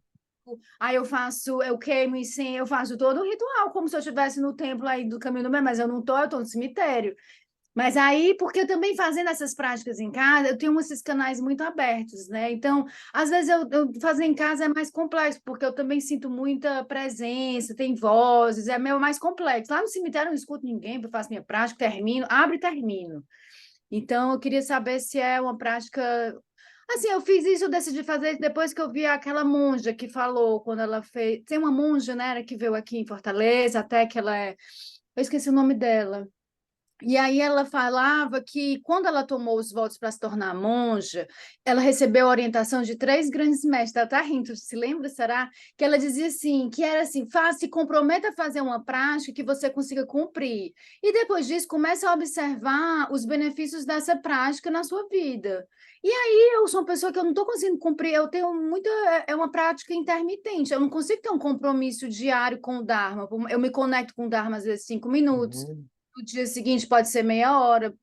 aí eu queimo incenso, eu faço todo o ritual, como se eu estivesse no templo aí do Caminho do Bem, mas eu não estou, eu estou no cemitério. Mas aí, porque eu também fazendo essas práticas em casa, eu tenho esses canais muito abertos, né? Então, às vezes eu fazer em casa é mais complexo, porque eu também sinto muita presença, tem vozes, é meio mais complexo. Lá no cemitério eu não escuto ninguém, eu faço minha prática, termino, abro e termino. Então, eu queria saber se é uma prática. Assim, eu fiz isso, eu decidi fazer depois que eu vi aquela monja que falou, quando ela fez. Tem uma monja, né, que veio aqui em Fortaleza, até que ela é. Eu esqueci o nome dela. E aí ela falava que quando ela tomou os votos para se tornar monja, ela recebeu a orientação de 3 grandes mestres. Ela está rindo, se lembra, será? Que ela dizia assim, que era assim, se comprometa a fazer uma prática que você consiga cumprir. E depois disso, comece a observar os benefícios dessa prática na sua vida. E aí eu sou uma pessoa que eu não estou conseguindo cumprir, eu tenho muita, é uma prática intermitente, eu não consigo ter um compromisso diário com o Dharma. Eu me conecto com o Dharma às vezes 5 minutos, Uhum. o dia seguinte pode ser meia hora,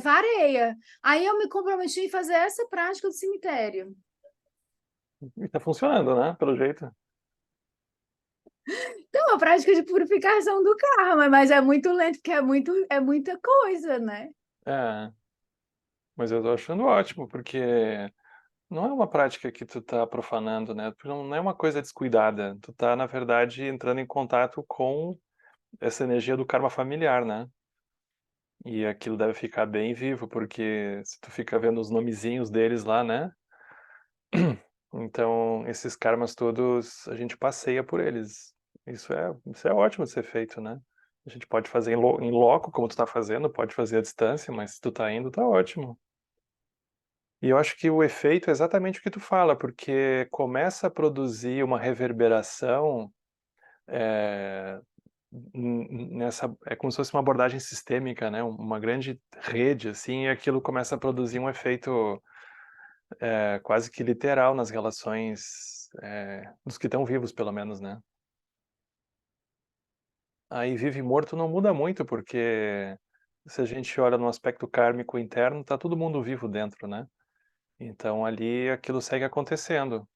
varia. Aí eu me comprometi em fazer essa prática do cemitério. E tá funcionando, né? Pelo jeito. Então, é uma prática de purificação do karma, mas é muito lento, porque é muita coisa, né? É, mas eu tô achando ótimo, porque não é uma prática que tu tá profanando, né? Não é uma coisa descuidada. Tu tá, na verdade, entrando em contato com essa energia do karma familiar, né? E aquilo deve ficar bem vivo, porque se tu fica vendo os nomezinhos deles lá, né? Então, esses karmas todos, a gente passeia por eles. Isso é ótimo de ser feito, né? A gente pode fazer em loco, como tu tá fazendo, pode fazer à distância, mas se tu tá indo, tá ótimo. E eu acho que o efeito é exatamente o que tu fala, porque começa a produzir uma reverberação nessa, é como se fosse uma abordagem sistêmica, né? Uma grande rede, assim, e aquilo começa a produzir um efeito quase que literal nas relações dos que estão vivos, pelo menos, né? Aí vivo e morto não muda muito, porque se a gente olha no aspecto kármico interno, tá todo mundo vivo dentro, né? Então ali aquilo segue acontecendo.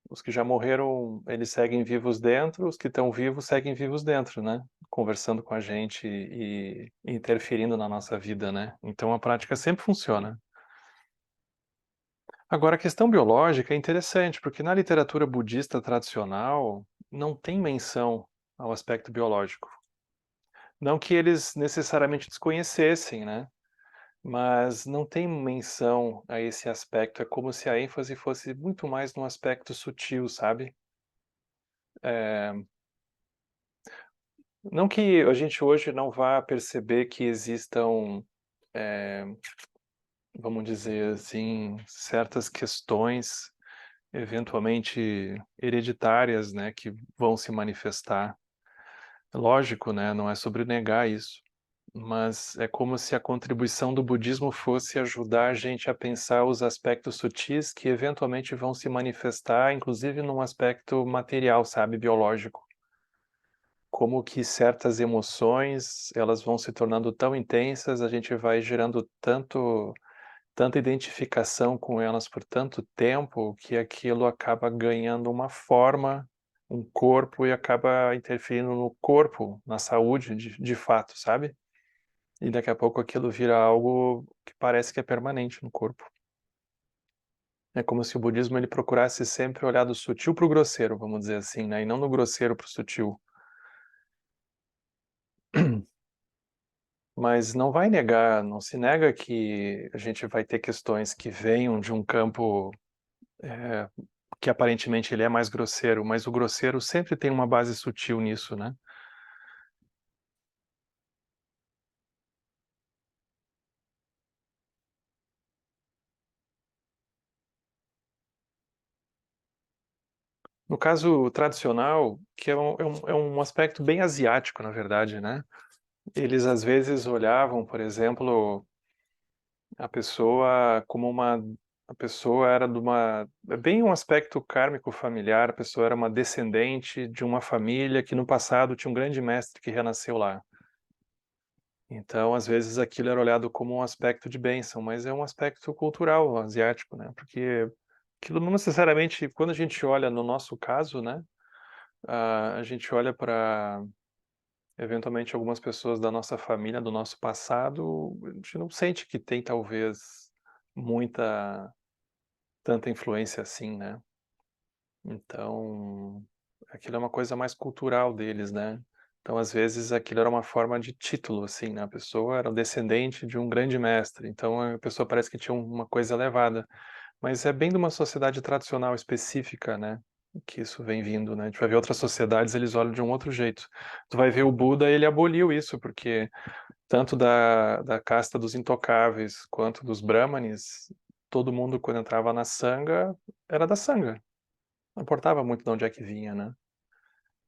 Os que já morreram, eles seguem vivos dentro, os que estão vivos seguem vivos dentro, né? Conversando com a gente e interferindo na nossa vida, né? Então a prática sempre funciona. Agora, a questão biológica é interessante, porque na literatura budista tradicional não tem menção ao aspecto biológico. Não que eles necessariamente desconhecessem, né? Mas não tem menção a esse aspecto. É como se a ênfase fosse muito mais no aspecto sutil, sabe? Não que a gente hoje não vá perceber que existam, vamos dizer assim, certas questões eventualmente hereditárias, né, que vão se manifestar. Lógico, né, não é sobre negar isso, mas é como se a contribuição do budismo fosse ajudar a gente a pensar os aspectos sutis que eventualmente vão se manifestar, inclusive num aspecto material, sabe, biológico. Como que certas emoções, elas vão se tornando tão intensas, a gente vai gerando tanta identificação com elas por tanto tempo, que aquilo acaba ganhando uma forma, um corpo, e acaba interferindo no corpo, na saúde, de fato, sabe? E daqui a pouco aquilo vira algo que parece que é permanente no corpo. É como se o budismo ele procurasse sempre olhar do sutil para o grosseiro, vamos dizer assim, né? E não do grosseiro para o sutil. Mas não vai negar, não se nega que a gente vai ter questões que venham de um campo que aparentemente ele é mais grosseiro, mas o grosseiro sempre tem uma base sutil nisso, né? No caso tradicional, que é um aspecto bem asiático, na verdade, né? Eles às vezes olhavam, por exemplo, a pessoa como uma. A pessoa era de uma. É bem um aspecto kármico familiar, a pessoa era uma descendente de uma família que no passado tinha um grande mestre que renasceu lá. Então, às vezes, aquilo era olhado como um aspecto de bênção, mas é um aspecto cultural asiático, né? Porque aquilo não necessariamente, quando a gente olha no nosso caso, né? A gente olha para, eventualmente, algumas pessoas da nossa família, do nosso passado, a gente não sente que tem, talvez, tanta influência assim, né? Então, aquilo é uma coisa mais cultural deles, né? Então, às vezes, aquilo era uma forma de título, assim, né? A pessoa era o descendente de um grande mestre, então a pessoa parece que tinha uma coisa elevada. Mas é bem de uma sociedade tradicional específica, né? Que isso vem vindo, né? A gente vai ver outras sociedades, eles olham de um outro jeito. Tu vai ver o Buda, ele aboliu isso, porque tanto da casta dos intocáveis quanto dos brahmanes, todo mundo, quando entrava na sanga, era da sanga. Não importava muito de onde é que vinha, né?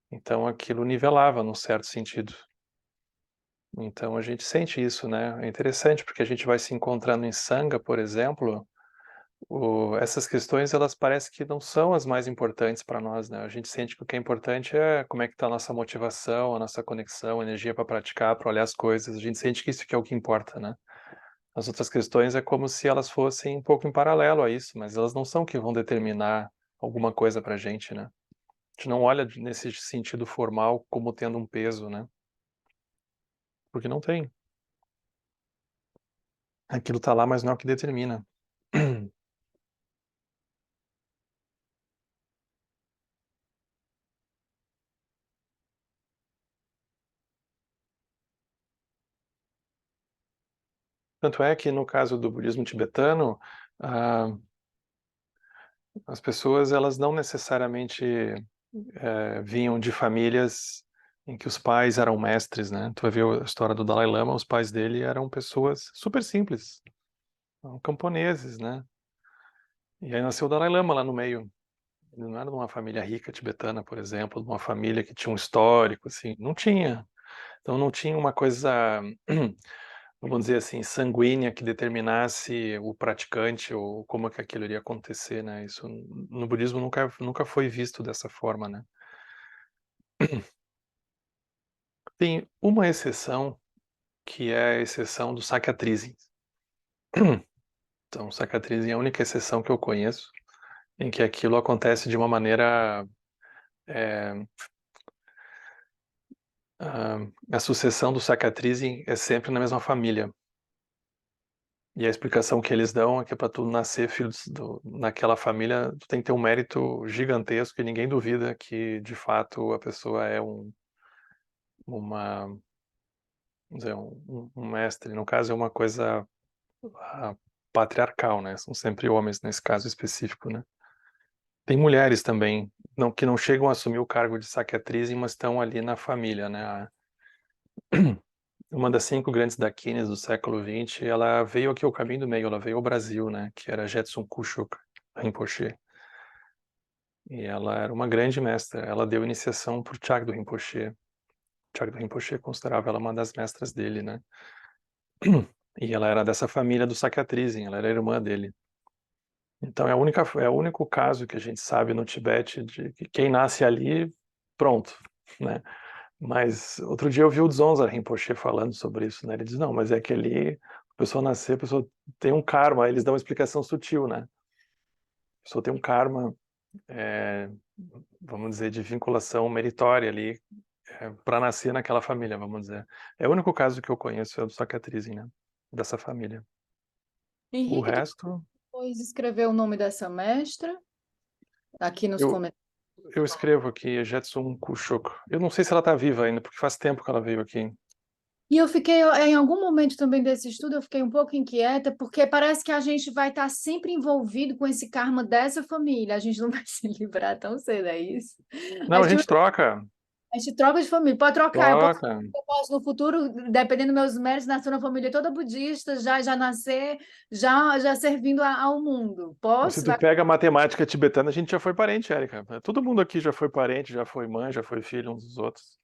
Então aquilo nivelava num certo sentido. Então a gente sente isso, né? É interessante porque a gente vai se encontrando em sanga, por exemplo, essas questões elas parecem que não são as mais importantes para nós, né? A gente sente que o que é importante é como é que está a nossa motivação, a nossa conexão, a energia para praticar, para olhar as coisas. A gente sente que isso que é o que importa, né? As outras questões é como se elas fossem um pouco em paralelo a isso, mas elas não são o que vão determinar alguma coisa para a gente, né? A gente não olha nesse sentido formal como tendo um peso, né? Porque não tem. Aquilo está lá, mas não é o que determina. Tanto é que no caso do budismo tibetano, ah, as pessoas elas não necessariamente vinham de famílias em que os pais eram mestres, né? Tu vai ver a história do Dalai Lama, os pais dele eram pessoas super simples, eram camponeses, né? E aí nasceu o Dalai Lama lá no meio. Ele não era de uma família rica tibetana, por exemplo, de uma família que tinha um histórico, assim, não tinha. Então não tinha uma coisa, vamos dizer assim, sanguínea que determinasse o praticante ou como é que aquilo iria acontecer, né? Isso no budismo nunca foi visto dessa forma, né? Tem uma exceção que é a exceção do Sakya-Trizin. Então, o Sakya-Trizin é a única exceção que eu conheço em que aquilo acontece de uma maneira a sucessão do Sakya-Trizin é sempre na mesma família. E a explicação que eles dão é que para tu nascer filho naquela família, tu tem que ter um mérito gigantesco e ninguém duvida que, de fato, a pessoa é uma, vamos dizer, um mestre. No caso, é uma coisa patriarcal, né? São sempre homens nesse caso específico, né? Tem mulheres também, que não chegam a assumir o cargo de Sakya-Trizin, mas estão ali na família, né? Uma das 5 grandes dakinis do século XX, ela veio aqui ao caminho do meio, ela veio ao Brasil, né? Que era Jetsun Kushuk Rinpoche. E ela era uma grande mestra. Ela deu iniciação para o Chagdo Rinpoche. Chagdo Rinpoche considerava ela uma das mestras dele, né? E ela era dessa família do Sakya-Trizin, ela era irmã dele. Então é o único caso que a gente sabe no Tibete de que quem nasce ali, pronto, né? Mas outro dia eu vi o Dzongzar Rinpoche falando sobre isso, né? Ele diz, não, mas é que ali a pessoa nascer, a pessoa tem um karma, eles dão uma explicação sutil, né? A pessoa tem um karma, vamos dizer, de vinculação meritória ali, para nascer naquela família, vamos dizer. É o único caso que eu conheço, é do Sakya-Trizin, né? Dessa família. O Henrique, tu resto, depois escreveu o nome dessa mestra aqui nos eu, comentários. eu escrevo aqui, Jetsun Kushuk. Eu não sei se ela está viva ainda, porque faz tempo que ela veio aqui. E eu fiquei, em algum momento também desse estudo, eu fiquei um pouco inquieta, porque parece que a gente vai estar sempre envolvido com esse karma dessa família, a gente não vai se livrar tão cedo, é isso? Não, Mas, a tipo, gente troca, a gente troca de família, pode trocar, troca. eu posso no futuro, dependendo dos meus méritos, nascer numa família toda budista, já nascer, já servindo ao mundo. Se Posso? tu pega a matemática tibetana, a gente já foi parente, Érica. Todo mundo aqui já foi parente, já foi mãe, já foi filho uns dos outros.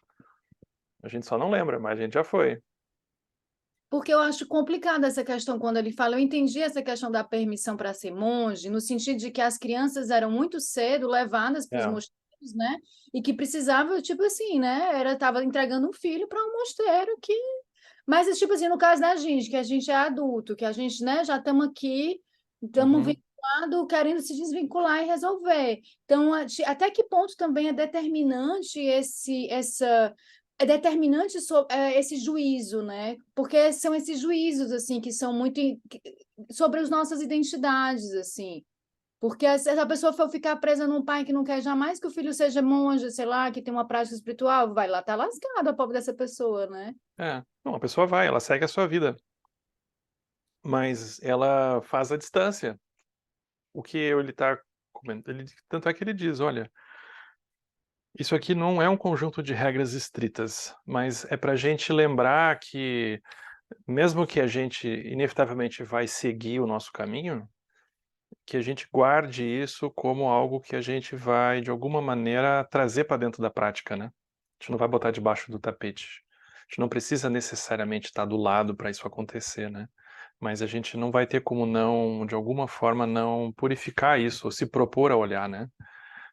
A gente só não lembra, mas a gente já foi. Porque eu acho complicada essa questão quando ele fala. Eu entendi essa questão da permissão para ser monge, no sentido de que as crianças eram muito cedo levadas para os É. mosteiros, né? E que precisava, tipo assim, né? Estava entregando um filho para um mosteiro que. Mas, tipo assim, no caso da gente, que a gente é adulto, que a gente, né, já estamos aqui, estamos Uhum. vinculados, querendo se desvincular e resolver. Então, até que ponto também é determinante esse juízo, né? Porque são esses juízos assim que são muito sobre as nossas identidades, assim. Porque se essa pessoa for ficar presa num pai que não quer jamais que o filho seja monge, sei lá, que tem uma prática espiritual, vai lá, tá lascado a pobre dessa pessoa, né? É. Não, a pessoa vai, ela segue a sua vida, mas ela faz a distância. O que ele está comentando, tanto é que ele diz, olha, isso aqui não é um conjunto de regras estritas, mas é para a gente lembrar que, mesmo que a gente inevitavelmente vai seguir o nosso caminho, que a gente guarde isso como algo que a gente vai, de alguma maneira, trazer para dentro da prática, né? A gente não vai botar debaixo do tapete. A gente não precisa necessariamente estar do lado para isso acontecer, né? Mas a gente não vai ter como não, de alguma forma, não purificar isso, ou se propor a olhar, né?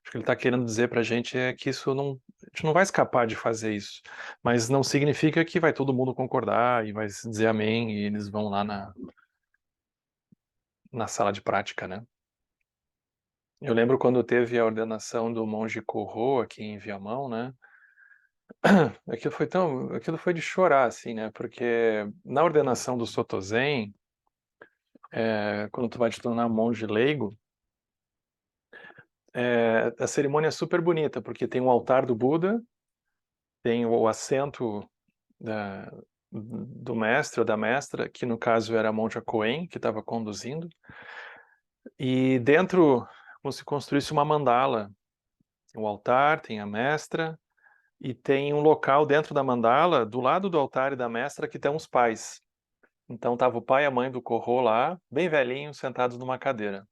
Acho que ele está querendo dizer para a gente é que isso não, a gente não vai escapar de fazer isso, mas não significa que vai todo mundo concordar e vai dizer amém e eles vão lá na sala de prática, né? Eu lembro quando teve a ordenação do monge Corro aqui em Viamão, né? Aquilo foi de chorar, assim, né? Porque na ordenação do Soto Zen, quando tu vai te tornar monge leigo, a cerimônia é super bonita, porque tem o altar do Buda, tem o assento da, do mestre ou da mestra, que no caso era a monja Koen, que estava conduzindo, e dentro, como se construísse uma mandala. O altar, tem a mestra, e tem um local dentro da mandala, do lado do altar e da mestra, que tem os pais. Então tava o pai e a mãe do Corro lá, bem velhinhos, sentados numa cadeira,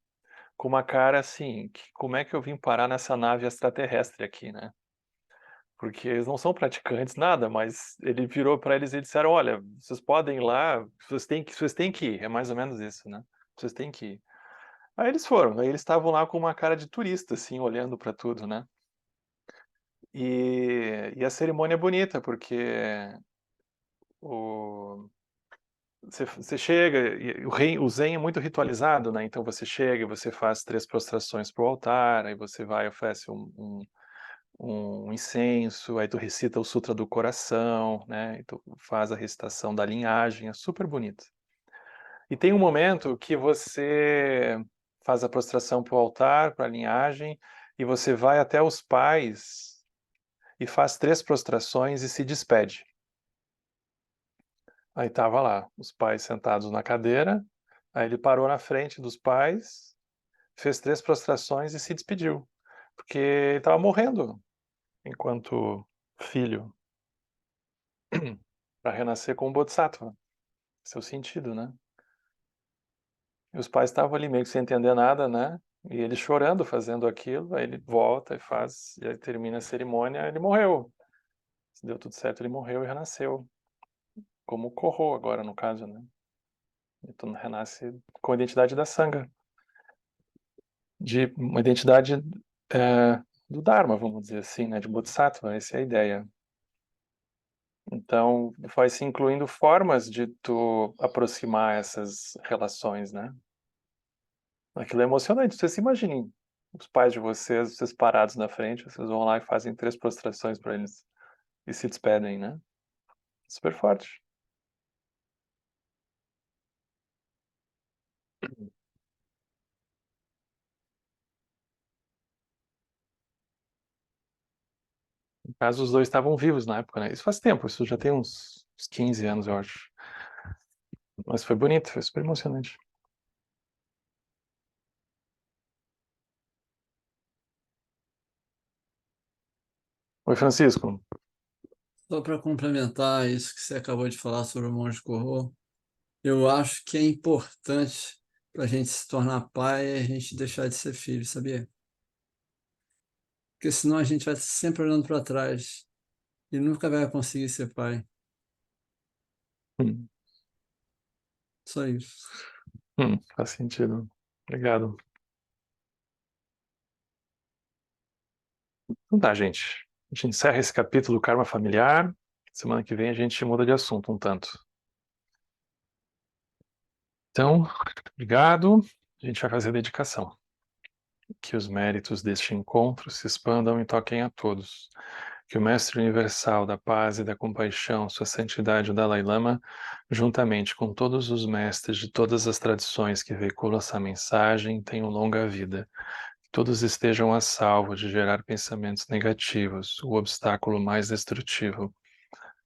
com uma cara assim, como é que eu vim parar nessa nave extraterrestre aqui, né? Porque eles não são praticantes, nada, mas ele virou para eles e disseram, olha, vocês podem ir lá, vocês têm que ir, é mais ou menos isso, né? Vocês têm que ir. Aí eles foram, aí eles estavam lá com uma cara de turista, assim, olhando para tudo, né? E a cerimônia é bonita, porque o, você chega, e o Zen é muito ritualizado, né? Então você chega e você faz 3 prostrações para o altar, aí você vai e oferece um incenso, aí tu recita o Sutra do Coração, né? E tu faz a recitação da linhagem, é super bonito. E tem um momento que você faz a prostração para o altar, para a linhagem, e você vai até os pais e faz 3 prostrações e se despede. Aí tava lá, os pais sentados na cadeira, aí ele parou na frente dos pais, fez 3 prostrações e se despediu, porque ele estava morrendo enquanto filho, para renascer como Bodhisattva, seu sentido, né? E os pais estavam ali meio que sem entender nada, né? E ele chorando, fazendo aquilo, aí ele volta e faz, e aí termina a cerimônia, ele morreu. Se deu tudo certo, ele morreu e renasceu, como Corro agora, no caso, né? Então renasce com a identidade da Sangha, de uma identidade do Dharma, vamos dizer assim, né? De Bodhisattva, essa é a ideia. Então, vai se incluindo formas de tu aproximar essas relações, né? Aquilo é emocionante. Vocês se imaginem os pais de vocês parados na frente, vocês vão lá e fazem 3 prostrações para eles e se despedem, né? Super forte. caso, os dois estavam vivos na época, né? Isso faz tempo, isso já tem uns 15 anos, eu acho. Mas foi bonito, foi super emocionante. Oi, Francisco. Só para complementar isso que você acabou de falar sobre o monge Corro, eu acho que é importante para a gente se tornar pai e a gente deixar de ser filho, sabia? Porque senão a gente vai sempre olhando para trás e nunca vai conseguir ser pai. Hum, Só isso. faz sentido. Obrigado. Então tá, gente. A gente encerra esse capítulo do karma familiar. Semana que vem a gente muda de assunto um tanto. Então, obrigado. A gente vai fazer a dedicação. Que os méritos deste encontro se expandam e toquem a todos. Que o Mestre Universal da Paz e da Compaixão, Sua Santidade o Dalai Lama, juntamente com todos os mestres de todas as tradições que veiculam essa mensagem, tenham longa vida. Que todos estejam a salvo de gerar pensamentos negativos, o obstáculo mais destrutivo.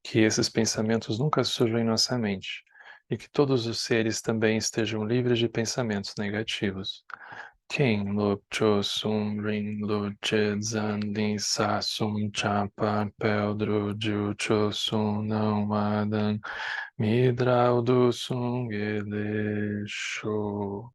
Que esses pensamentos nunca surjam em nossa mente. E que todos os seres também estejam livres de pensamentos negativos. King Lup Cho Sum Ring Lu Che Zan Lin Sa Sum Cha Pa Pel Dru Ju Cho Sum Não Madan Midrau Du Sung Ele Sho